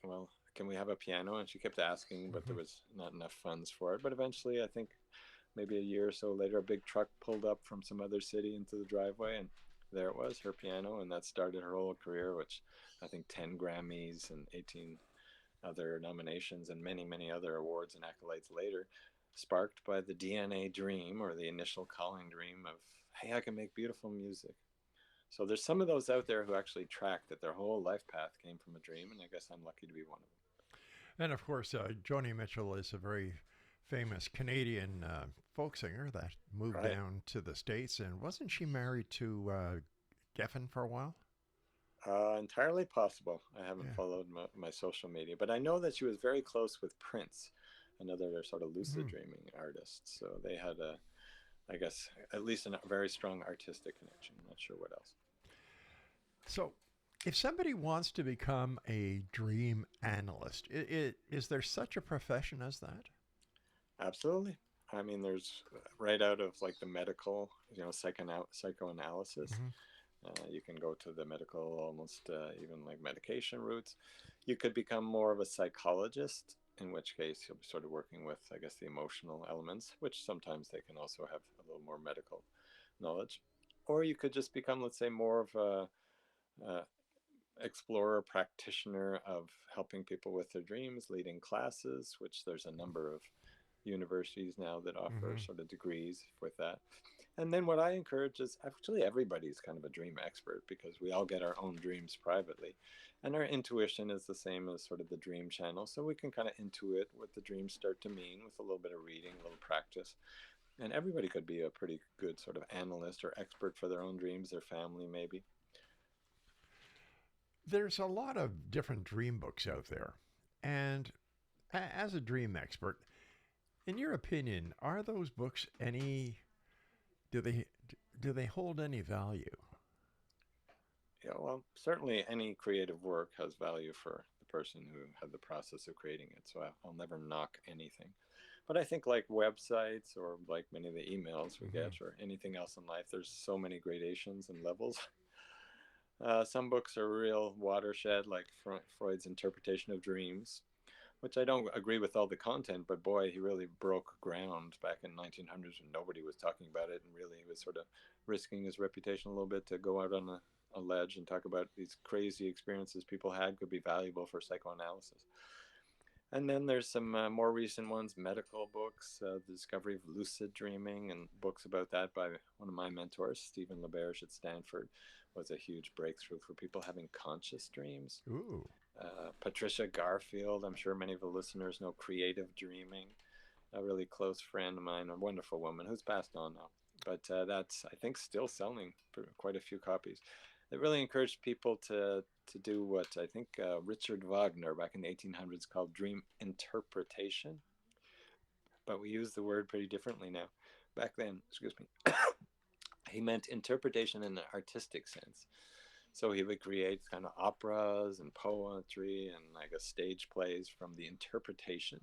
Speaker 3: well, can we have a piano?" And she kept asking, but
Speaker 2: Mm-hmm.
Speaker 3: there was not enough funds for it. But eventually, I think maybe a year or so later, a big truck pulled up from some other city into the driveway, and there it was, her piano, and that started her whole career, which I think 10 Grammys and 18 other nominations and many, many other awards and accolades later, sparked by the DNA dream, or the initial calling dream of, hey, I can make beautiful music. So there's some of those out there who actually track that their whole life path came from a dream, and I guess I'm lucky to be one of them.
Speaker 2: And of course, Joni Mitchell is a very famous Canadian folk singer that moved
Speaker 3: Right.
Speaker 2: down to the States. And wasn't she married to Geffen for a while?
Speaker 3: Entirely possible. I haven't
Speaker 2: Yeah.
Speaker 3: followed my social media, but I know that she was very close with Prince, another sort of lucid
Speaker 2: Mm-hmm.
Speaker 3: dreaming artist. So they had I guess, at least a very strong artistic connection. I'm not sure what else.
Speaker 2: So, if somebody wants to become a dream analyst, is there such a profession as that?
Speaker 3: Absolutely. I mean, there's right out of like the medical, psychoanalysis.
Speaker 2: Mm-hmm.
Speaker 3: You can go to the medical, almost even like medication routes. You could become more of a psychologist, in which case you'll be sort of working with, I guess, the emotional elements, which sometimes they can also have a little more medical knowledge. Or you could just become, let's say, more of a explorer practitioner of helping people with their dreams, leading classes, which there's a number of universities now that offer
Speaker 2: Mm-hmm.
Speaker 3: sort of degrees with that. And then what I encourage is actually everybody's kind of a dream expert because we all get our own dreams privately. And our intuition is the same as sort of the dream channel. So we can kind of intuit what the dreams start to mean with a little bit of reading, a little practice. And everybody could be a pretty good sort of analyst or expert for their own dreams, their family maybe.
Speaker 2: There's a lot of different dream books out there. And as a dream expert, in your opinion, are those books any do they do they hold any value?
Speaker 3: Yeah, well, certainly any creative work has value for the person who had the process of creating it. So I'll never knock anything. But I think like websites or like many of the emails we
Speaker 2: Mm-hmm.
Speaker 3: get or anything else in life, there's so many gradations and levels. Some books are real watershed, like Freud's interpretation of dreams, which I don't agree with all the content, but boy, he really broke ground back in 1900s when nobody was talking about it, and really he was sort of risking his reputation a little bit to go out on a ledge and talk about these crazy experiences people had could be valuable for psychoanalysis. And then there's some more recent ones, medical books, the discovery of lucid dreaming, and books about that by one of my mentors, Stephen LaBerge at Stanford, was a huge breakthrough for people having conscious dreams.
Speaker 2: Ooh.
Speaker 3: Patricia Garfield, I'm sure many of the listeners know Creative Dreaming, a really close friend of mine, a wonderful woman who's passed on now. But that's, I think, still selling quite a few copies. It really encouraged people to do what I think Richard Wagner back in the 1800s called dream interpretation. But we use the word pretty differently now. Back then, excuse me, he meant interpretation in an artistic sense. So he would create kind of operas and poetry and I guess stage plays from the interpretation,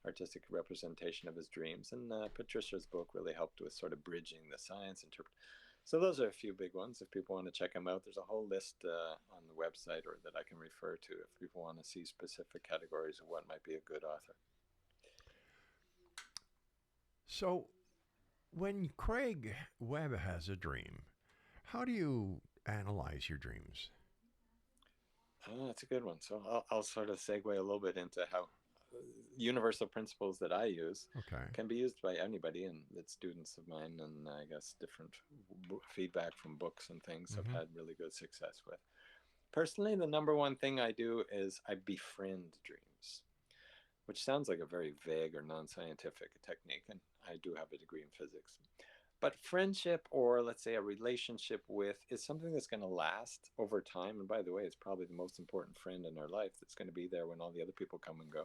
Speaker 3: artistic representation of his dreams. And Patricia's book really helped with sort of bridging the science interpret. So those are a few big ones. If people want to check them out, there's a whole list on the website or that I can refer to if people want to see specific categories of what might be a good author.
Speaker 2: So, when Craig Webb has a dream, how do you analyze your dreams?
Speaker 3: Oh, that's a good one. So I'll sort of segue a little bit into how universal principles that I use
Speaker 2: Okay.
Speaker 3: can be used by anybody, and that students of mine, and I guess different feedback from books and things have
Speaker 2: Mm-hmm.
Speaker 3: had really good success with. Personally, the number one thing I do is I befriend dreams, which sounds like a very vague or non scientific technique, and I do have a degree in physics. But friendship, or let's say a relationship with, is something that's going to last over time. And by the way, it's probably the most important friend in our life that's going to be there when all the other people come and go,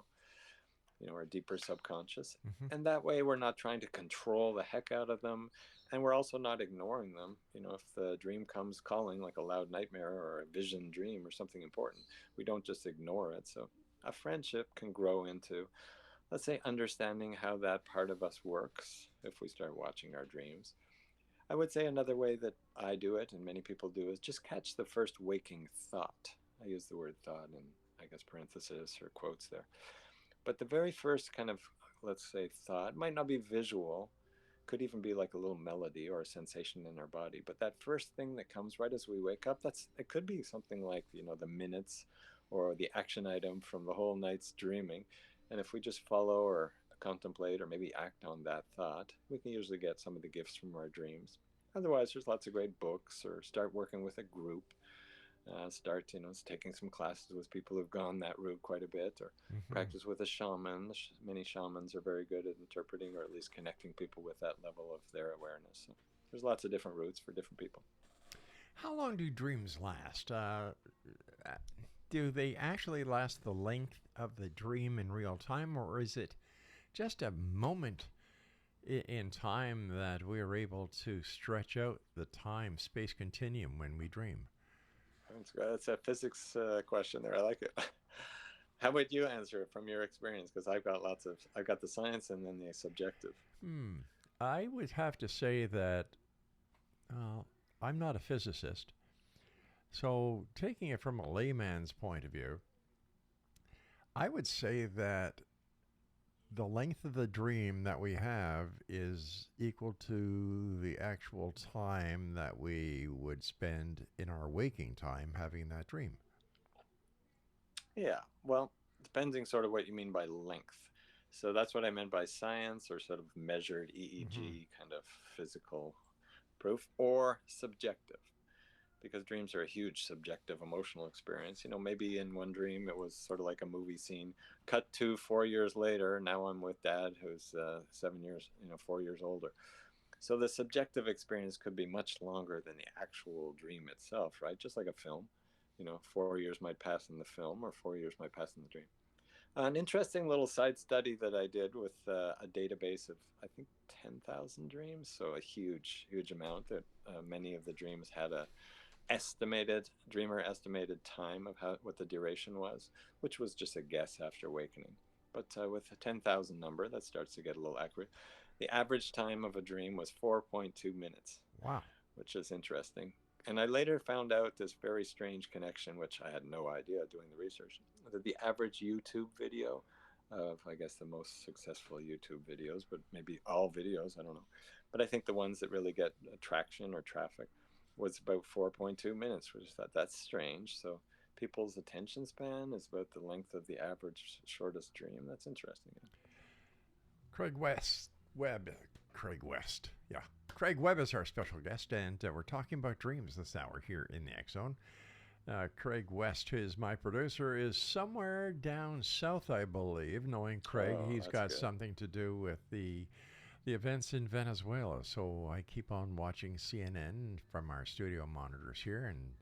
Speaker 3: our deeper subconscious.
Speaker 2: Mm-hmm.
Speaker 3: And that way, we're not trying to control the heck out of them. And we're also not ignoring them. If the dream comes calling like a loud nightmare or a vision dream or something important, we don't just ignore it. So a friendship can grow into, let's say, understanding how that part of us works if we start watching our dreams. I would say another way that I do it, and many people do, is just catch the first waking thought. I use the word thought in, I guess, parentheses or quotes there. But the very first kind of, let's say, thought might not be visual, could even be like a little melody or a sensation in our body. But that first thing that comes right as we wake up, it could be something like, the minutes or the action item from the whole night's dreaming. And if we just follow or contemplate or maybe act on that thought, we can usually get some of the gifts from our dreams. Otherwise, there's lots of great books, or start working with a group. Start, taking some classes with people who've gone that route quite a bit, or
Speaker 2: Mm-hmm.
Speaker 3: practice with a shaman. Many shamans are very good at interpreting or at least connecting people with that level of their awareness. So there's lots of different routes for different people.
Speaker 2: How long do dreams last? Do they actually last the length of the dream in real time, or is it just a moment in time that we are able to stretch out the time space continuum when we dream?
Speaker 3: That's a physics question there. I like it. How would you answer it from your experience? Because I've got the science and then the subjective.
Speaker 2: I would have to say that I'm not a physicist. So, taking it from a layman's point of view, I would say that the length of the dream that we have is equal to the actual time that we would spend in our waking time having that dream.
Speaker 3: Yeah, well, depending sort of what you mean by length. So that's what I meant by science or sort of measured EEG kind of physical proof or subjective. Because dreams are a huge subjective emotional experience. You know, maybe in one dream it was sort of like a movie scene. Cut to 4 years later, now I'm with dad who's 7 years, 4 years older. So the subjective experience could be much longer than the actual dream itself, right? Just like a film. 4 years might pass in the film or 4 years might pass in the dream. An interesting little side study that I did with a database of, I think, 10,000 dreams. So a huge, huge amount that many of the dreams had a dreamer estimated time of what the duration was, which was just a guess after awakening. But with a 10,000 number, that starts to get a little accurate. The average time of a dream was 4.2 minutes.
Speaker 2: Wow.
Speaker 3: Which is interesting. And I later found out this very strange connection, which I had no idea doing the research, that the average YouTube video of, I guess, the most successful YouTube videos, but maybe all videos, I don't know. But I think the ones that really get traction or traffic was about 4.2 minutes, which I thought that's strange. So people's attention span is about the length of the average shortest dream. That's interesting.
Speaker 2: Craig Webb. Yeah. Craig Webb is our special guest, and we're talking about dreams this hour here in the X Zone. Craig West, who is my producer, is somewhere down south, I believe. Knowing Craig, he's got
Speaker 3: good.
Speaker 2: something to do with the events in Venezuela. So I keep on watching CNN from our studio monitors here, and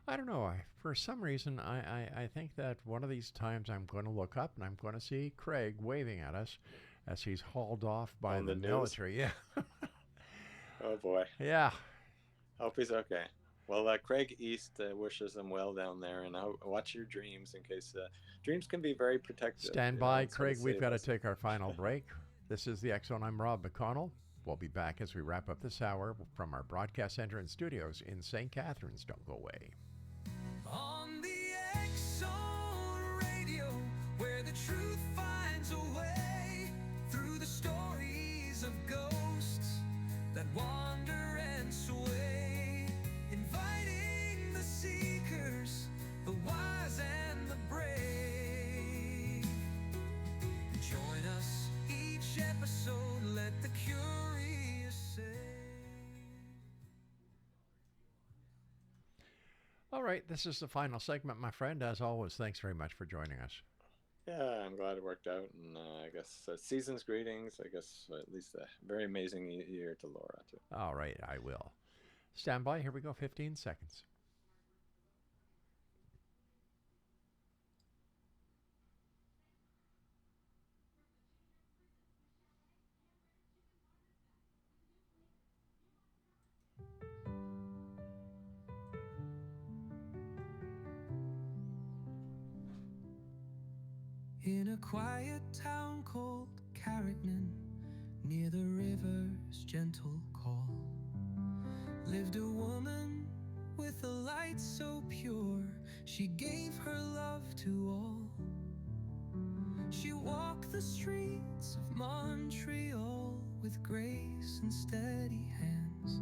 Speaker 2: I don't know. For some reason, I think that one of these times I'm going to look up and I'm going to see Craig waving at us as he's hauled off by the military. Yeah.
Speaker 3: Oh, boy.
Speaker 2: Yeah.
Speaker 3: Hope he's okay. Well, Craig East wishes him well down there, and I'll watch your dreams in case dreams can be very protective.
Speaker 2: Stand by, Craig. We've got to take our final break. This is the X Zone. I'm Rob McConnell. We'll be back as we wrap up this hour from our broadcast center and studios in St. Catharines. Don't go away.
Speaker 1: On the X-Zone Radio, where the truth finds a way through the stories of ghosts that wander and sway, inviting the seekers, the wise and the brave. Join us each episode, let the curious say.
Speaker 2: All right, this is the final segment, my friend. As always, thanks very much for joining us.
Speaker 3: Yeah, I'm glad it worked out, and I guess season's greetings. I guess at least a very amazing year to Laura too.
Speaker 2: All right, I will. Stand by. Here we go. 15 seconds.
Speaker 1: In a quiet town called Carricknan, near the river's gentle call, lived a woman with a light so pure, she gave her love to all. She walked the streets of Montreal with grace and steady hands,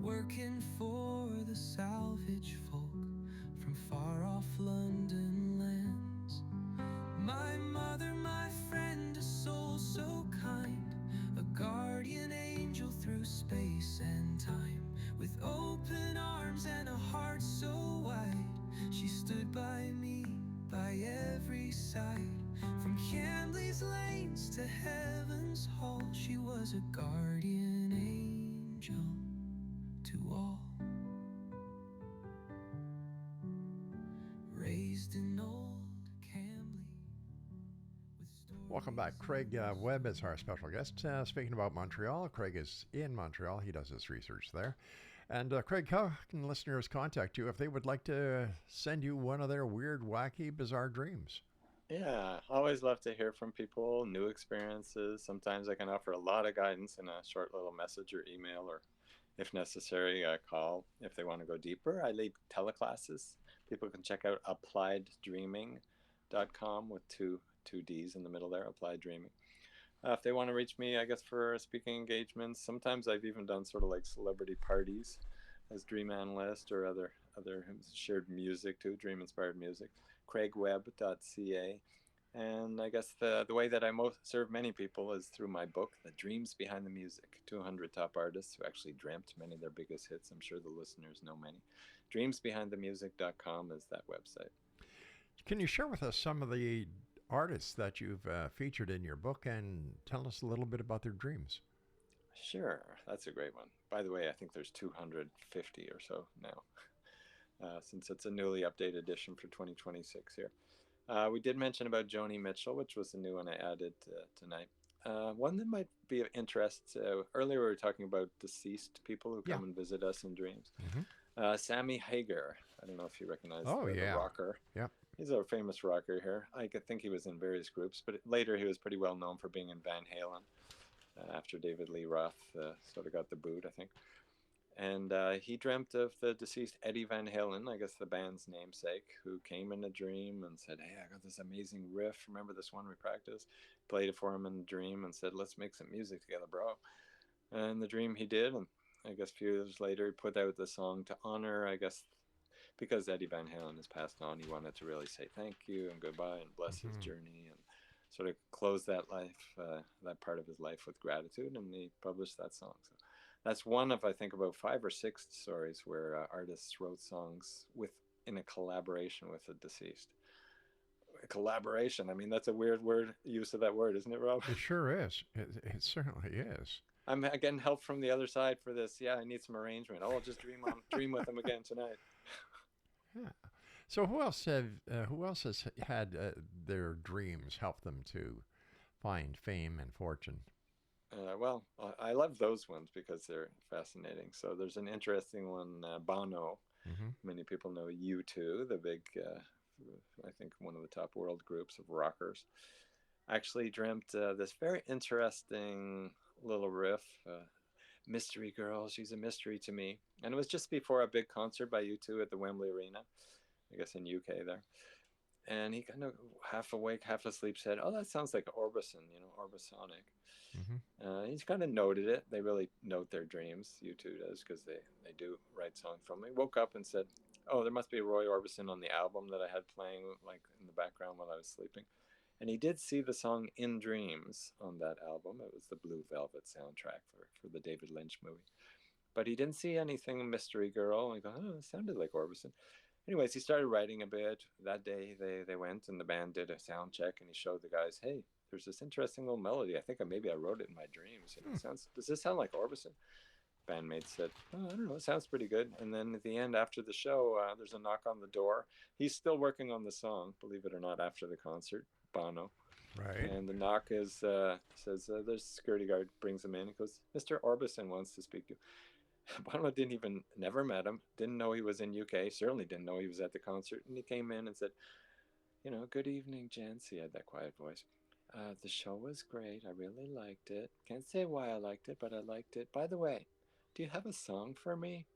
Speaker 1: working for the salvage folk from far off London lands. My mother, my friend, a soul so kind, a guardian angel through space and time. With open arms and a heart so wide, she stood by me, by every side. From Camley's lanes to Heaven's Hall, she was a guardian angel to all. Raised in old Camley with stories.
Speaker 2: welcome back. Craig Webb is our special guest. Speaking about Montreal, Craig is in Montreal. He does his research there. And Craig, how can listeners contact you if they would like to send you one of their weird, wacky, bizarre dreams?
Speaker 3: Yeah, always love to hear from people, new experiences. Sometimes I can offer a lot of guidance in a short little message or email, or if necessary, a call if they want to go deeper. I lead teleclasses. People can check out applieddreaming.com with two D's in the middle there, Applied Dreaming. If they want to reach me, I guess, for speaking engagements, sometimes I've even done sort of like celebrity parties as dream analyst, or other shared music too, dream inspired music. craigwebb.ca. And I guess the way that I most serve many people is through my book, The Dreams Behind the Music, 200 top artists who actually dreamt many of their biggest hits. I'm sure the listeners know many. Dreamsbehindthemusic.com is that website.
Speaker 2: Can you share with us some of the artists that you've featured in your book and tell us a little bit about their dreams?
Speaker 3: Sure, that's a great one. By the way, I think there's 250 or so now, since it's a newly updated edition for 2026 here. We did mention about Joni Mitchell, which was the new one I added tonight. One that might be of interest. Earlier we were talking about deceased people who come and visit us in dreams.
Speaker 2: Mm-hmm.
Speaker 3: Sammy Hagar. I don't know if you recognize the rocker.
Speaker 2: Yeah.
Speaker 3: He's a famous rocker here. I think he was in various groups, but later he was pretty well known for being in Van Halen after David Lee Roth sort of got the boot, I think. And he dreamt of the deceased Eddie Van Halen, I guess the band's namesake, who came in a dream and said, "Hey, I got this amazing riff. Remember this one we practiced?" Played it for him in a dream and said, "Let's make some music together, bro." And in the dream he did, and I guess a few years later he put out the song to honor, I guess, because Eddie Van Halen has passed on, he wanted to really say thank you and goodbye and bless his journey and sort of close that life, that part of his life with gratitude, and he published that song. So that's one of, I think, about 5 or 6 stories where artists wrote songs in a collaboration with the deceased. Collaboration, I mean, that's a weird use of that word, isn't it, Rob?
Speaker 2: It sure is. It certainly is.
Speaker 3: I'm getting help from the other side for this. Yeah, I need some arrangement. Oh, I'll just dream with them again tonight.
Speaker 2: Yeah. So who else has had their dreams help them to find fame and fortune?
Speaker 3: Well, I love those ones because they're fascinating. So there's an interesting one, Bono.
Speaker 2: Mm-hmm.
Speaker 3: Many people know U2, the big, I think one of the top world groups of rockers. Actually dreamt this very interesting little riff, Mystery Girl, she's a mystery to me. And it was just before a big concert by U2 at the Wembley Arena, I guess in UK there. And he kind of half awake, half asleep said, "Oh, that sounds like Orbison, Orbisonic."
Speaker 2: Mm-hmm.
Speaker 3: He's kind of noted it. They really note their dreams, U2 does, because they do write songs from me. Woke up and said, "Oh, there must be Roy Orbison on the album that I had playing like in the background while I was sleeping." And he did see the song In Dreams on that album. It was the Blue Velvet soundtrack for the David Lynch movie. But he didn't see anything Mystery Girl. And I go, "Oh, it sounded like Orbison." Anyways, he started writing a bit. That day they went and the band did a sound check and he showed the guys, "Hey, there's this interesting little melody. I think maybe I wrote it in my dreams. Does this sound like Orbison?" Bandmate said, "Oh, I don't know, it sounds pretty good." And then at the end, after the show, there's a knock on the door. He's still working on the song, believe it or not, after the concert, Bono.
Speaker 2: Right.
Speaker 3: And the knock is says, there's a security guard, brings him in. He goes, "Mr. Orbison wants to speak to you." Bono never met him, didn't know he was in UK, certainly didn't know he was at the concert. And he came in and said, "Good evening, gents." He had that quiet voice. "The show was great. I really liked it. Can't say why I liked it, but I liked it. By the way, do you have a song for me?"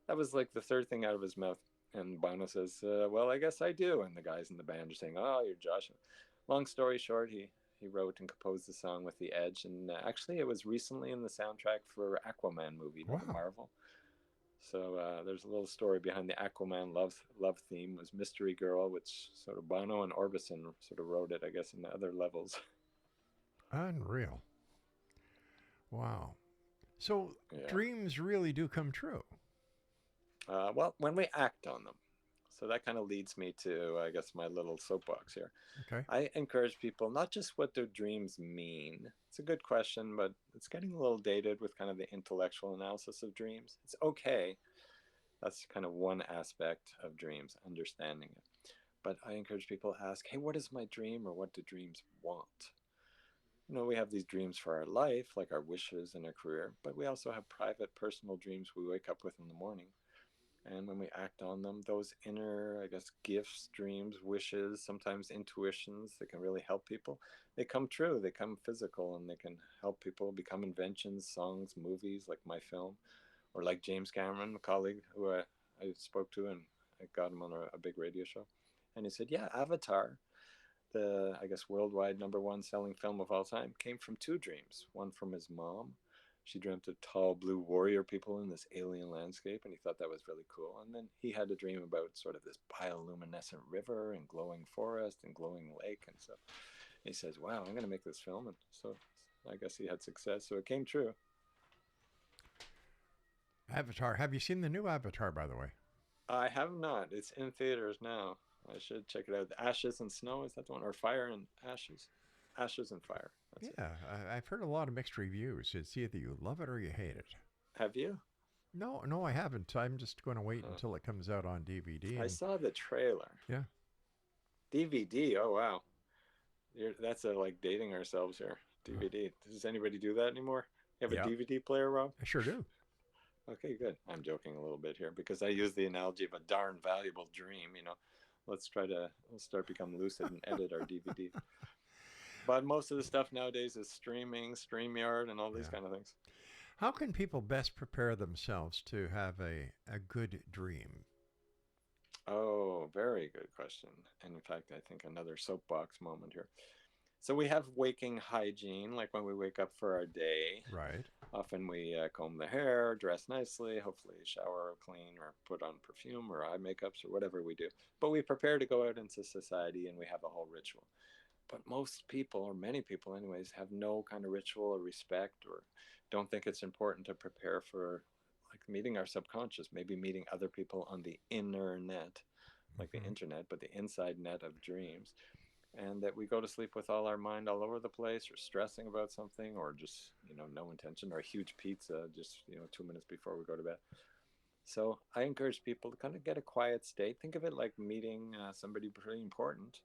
Speaker 3: That was like the third thing out of his mouth. And Bono says, "Well, I guess I do." And the guys in the band are saying, "Oh, you're Josh." Long story short, he wrote and composed the song with the Edge. And actually, it was recently in the soundtrack for Aquaman movie,
Speaker 2: Wow.
Speaker 3: Marvel. So there's a little story behind the Aquaman love theme was Mystery Girl, which sort of Bono and Orbison sort of wrote it, I guess, in the other levels.
Speaker 2: Unreal. Wow. So dreams really do come true.
Speaker 3: Well, when we act on them. So that kind of leads me to, I guess, my little soapbox here.
Speaker 2: Okay.
Speaker 3: I encourage people, not just what do dreams mean. It's a good question, but it's getting a little dated with kind of the intellectual analysis of dreams. It's okay. That's kind of one aspect of dreams, understanding it. But I encourage people to ask, "Hey, what is my dream?" or "What do dreams want?" We have these dreams for our life, like our wishes and our career, but we also have private, personal dreams we wake up with in the morning. And when we act on them, those inner, I guess, gifts, dreams, wishes, sometimes intuitions that can really help people, they come true, they come physical, and they can help people become inventions, songs, movies, like my film, or like James Cameron, a colleague who I spoke to, and I got him on a big radio show. And he said, yeah, Avatar, the, I guess, worldwide number one selling film of all time, came from two dreams. One from his mom. She dreamt of tall blue warrior people in this alien landscape, and he thought that was really cool. And then he had a dream about sort of this bioluminescent river and glowing forest and glowing lake. And so he says, wow, I'm going to make this film. And so I guess he had success. So it came true.
Speaker 2: Avatar. Have you seen the new Avatar, by the way?
Speaker 3: I have not. It's in theaters now. I should check it out. The Ashes and Snow, is that the one? Or Fire and Ashes? Ashes and Fire. That's it.
Speaker 2: Yeah, I've heard a lot of mixed reviews. It's either you love it or you hate it.
Speaker 3: Have you?
Speaker 2: No, no, I haven't. I'm just going to wait
Speaker 3: Oh.
Speaker 2: until it comes out on DVD.
Speaker 3: I saw the trailer.
Speaker 2: Yeah.
Speaker 3: DVD. Oh wow, that's like dating ourselves here. DVD. Does anybody do that anymore? You have a
Speaker 2: Yeah.
Speaker 3: DVD player, Rob?
Speaker 2: I sure do.
Speaker 3: Okay, good. I'm joking a little bit here because I use the analogy of a darn valuable dream. Let's start become lucid and edit our DVD. But most of the stuff nowadays is streaming, StreamYard, and all these
Speaker 2: Yeah.
Speaker 3: kind of things.
Speaker 2: How can people best prepare themselves to have a good dream?
Speaker 3: Oh, very good question. And in fact, I think another soapbox moment here. So we have waking hygiene, like when we wake up for our day.
Speaker 2: Right.
Speaker 3: Often we comb the hair, dress nicely, hopefully shower or clean or put on perfume or eye makeups or whatever we do. But we prepare to go out into society and we have a whole ritual. But most people, or many people anyways, have no kind of ritual or respect or don't think it's important to prepare for like meeting our subconscious, maybe meeting other people on the inner net, like the
Speaker 2: Mhm.
Speaker 3: internet, but the inside net of dreams. And that we go to sleep with all our mind all over the place or stressing about something or just, no intention or a huge pizza just, 2 minutes before we go to bed. So I encourage people to kind of get a quiet state. Think of it like meeting somebody pretty important.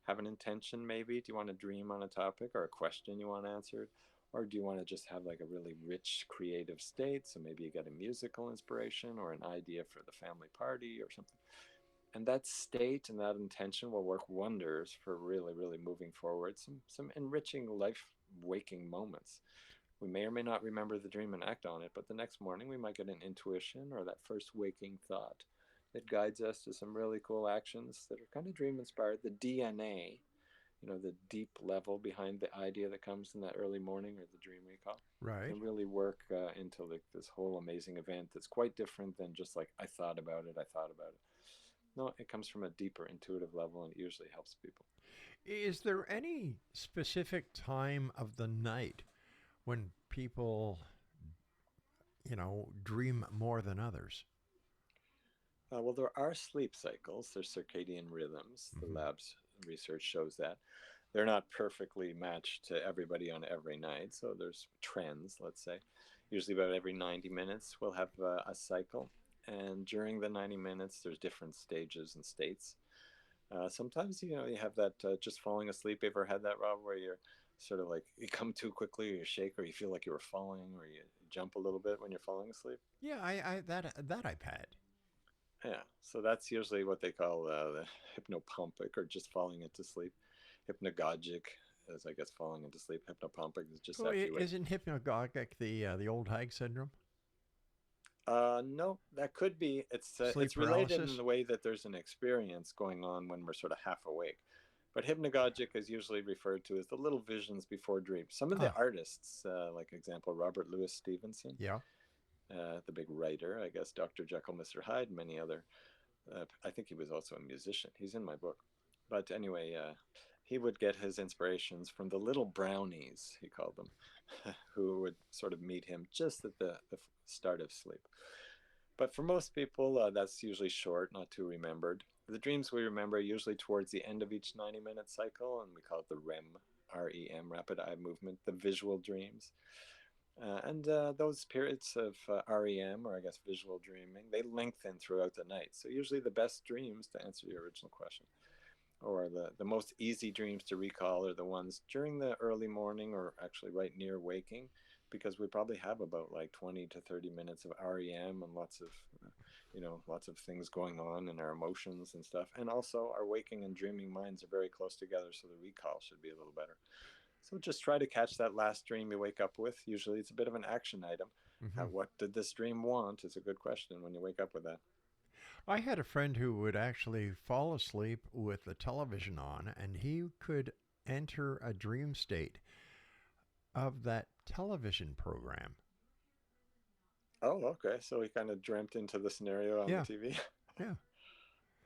Speaker 3: Have an intention maybe. Do you want to dream on a topic or a question you want answered? Or do you want to just have like a really rich creative state? So maybe you get a musical inspiration or an idea for the family party or something. And that state and that intention will work wonders for really, really moving forward. Some enriching life waking moments. We may or may not remember the dream and act on it, but the next morning we might get an intuition or that first waking thought that guides us to some really cool actions that are kind of dream inspired. The DNA, the deep level behind the idea that comes in that early morning or the dream recall,
Speaker 2: Right.
Speaker 3: can really work into like this whole amazing event that's quite different than just like, I thought about it. No, it comes from a deeper intuitive level and it usually helps people.
Speaker 2: Is there any specific time of the night when people, dream more than others?
Speaker 3: Well, there are sleep cycles, there's circadian rhythms. The
Speaker 2: Hmm.
Speaker 3: lab's research shows that. They're not perfectly matched to everybody on every night, so there's trends, let's say. Usually, about every 90 minutes, we'll have a cycle. And during the 90 minutes, there's different stages and states. Sometimes, you have that just falling asleep. You ever had that, Rob, where you're sort of like you come too quickly, or you shake, or you feel like you were falling, or you jump a little bit when you're falling asleep?
Speaker 2: Yeah, I that I've had.
Speaker 3: Yeah, so that's usually what they call the hypnopompic or just falling into sleep. Hypnagogic is, I guess, falling into sleep. Hypnopompic is just
Speaker 2: Well,
Speaker 3: after you wake.
Speaker 2: isn't hypnagogic the old hag syndrome?
Speaker 3: No, that could be.
Speaker 2: Sleep
Speaker 3: It's related in
Speaker 2: paralysis?
Speaker 3: the way that there's an experience going on when we're sort of half awake. But hypnagogic is usually referred to as the little visions before dreams. Some of the
Speaker 2: Ah,
Speaker 3: artists, like example Robert Louis Stevenson,
Speaker 2: yeah.
Speaker 3: the big writer, I guess Dr. Jekyll, Mr. Hyde, many other. I think he was also a musician. He's in my book. But anyway, he would get his inspirations from the little brownies, he called them, who would sort of meet him just at the start of sleep. But for most people, that's usually short, not too remembered. The dreams we remember are usually towards the end of each 90-minute cycle, and we call it the REM, REM, rapid eye movement, the visual dreams. And those periods of REM, or I guess visual dreaming, they lengthen throughout the night. So usually the best dreams, to answer your original question, or the most easy dreams to recall are the ones during the early morning or actually right near waking, because we probably have about like 20 to 30 minutes of REM and lots of lots of things going on in our emotions and stuff. And also our waking and dreaming minds are very close together, so the recall should be a little better. So just try to catch that last dream you wake up with. Usually it's a bit of an action item. What did this dream want is a good question when you wake up with that.
Speaker 2: I had a friend who would actually fall asleep with the television on, and he could enter a dream state of that television program.
Speaker 3: Oh, okay. So he kind of dreamt into the scenario on
Speaker 2: Yeah.
Speaker 3: the TV.
Speaker 2: Yeah.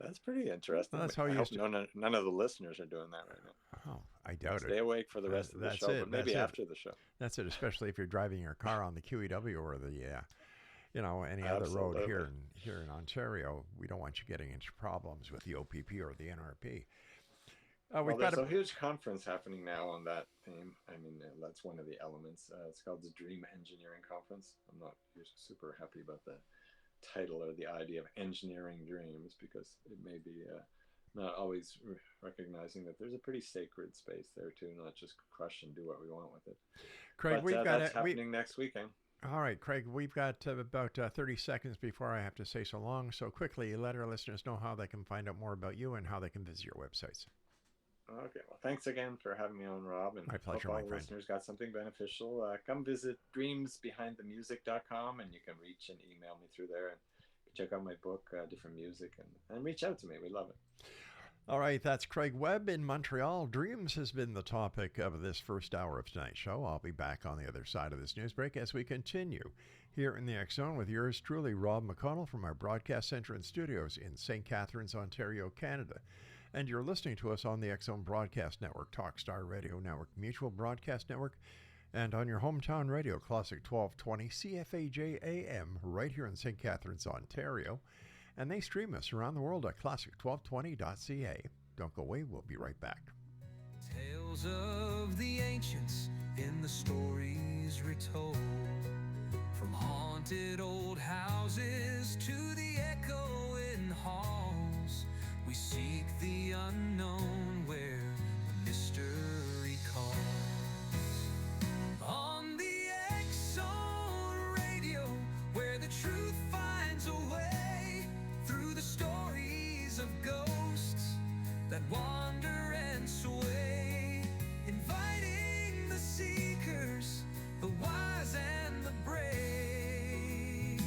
Speaker 3: That's pretty interesting.
Speaker 2: That's how
Speaker 3: I
Speaker 2: you
Speaker 3: hope
Speaker 2: used to.
Speaker 3: none of the listeners are doing that right now.
Speaker 2: Oh, I doubt
Speaker 3: Stay
Speaker 2: it.
Speaker 3: awake for the rest of the
Speaker 2: That's
Speaker 3: show,
Speaker 2: it.
Speaker 3: but maybe
Speaker 2: That's it.
Speaker 3: after the show.
Speaker 2: That's it. Especially if you're driving your car on the QEW or the, any other road
Speaker 3: Absolutely.
Speaker 2: here in Ontario. We don't want you getting into problems with the OPP or the NRP.
Speaker 3: Well,
Speaker 2: We've
Speaker 3: there's
Speaker 2: got
Speaker 3: a huge conference happening now on that theme. I mean, that's one of the elements. It's called the Dream Engineering Conference. I'm not super happy about the title or the idea of engineering dreams, because it may be not always recognizing that there's a pretty sacred space there too, not just crush and do what we want with it.
Speaker 2: Craig.
Speaker 3: But that's happening next weekend.
Speaker 2: All right, Craig, we've got about 30 seconds before I have to say so long. So quickly, let our listeners know how they can find out more about you and how they can visit your websites.
Speaker 3: Okay, well, thanks again for having me on, Rob. And
Speaker 2: My pleasure,
Speaker 3: hope
Speaker 2: my
Speaker 3: all
Speaker 2: friend.
Speaker 3: listeners got something beneficial. Come visit dreamsbehindthemusic.com, and you can reach and email me through there. And check out my book, Different Music, and reach out to me. We love it.
Speaker 2: All right, that's Craig Webb in Montreal. Dreams has been the topic of this first hour of tonight's show. I'll be back on the other side of this news break as we continue here in the X Zone with yours truly, Rob McConnell, from our broadcast center and studios in St. Catharines, Ontario, Canada. And you're listening to us on the X Zone Broadcast Network, Talkstar Radio Network, Mutual Broadcast Network, and on your hometown radio, Classic 1220 CFAJ AM, right here in St. Catharines, Ontario. And they stream us around the world at classic1220.ca. Don't go away, we'll be right back.
Speaker 1: Tales of the ancients in the stories retold, from haunted old houses to the echoing halls. We seek the unknown where the mystery calls. On the X-Zone Radio, where the truth finds a way through the stories of ghosts that wander and sway, inviting the seekers, the wise and the brave.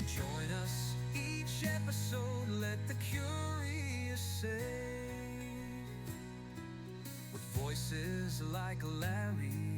Speaker 1: Join us each episode, let the curious say, with voices like Larry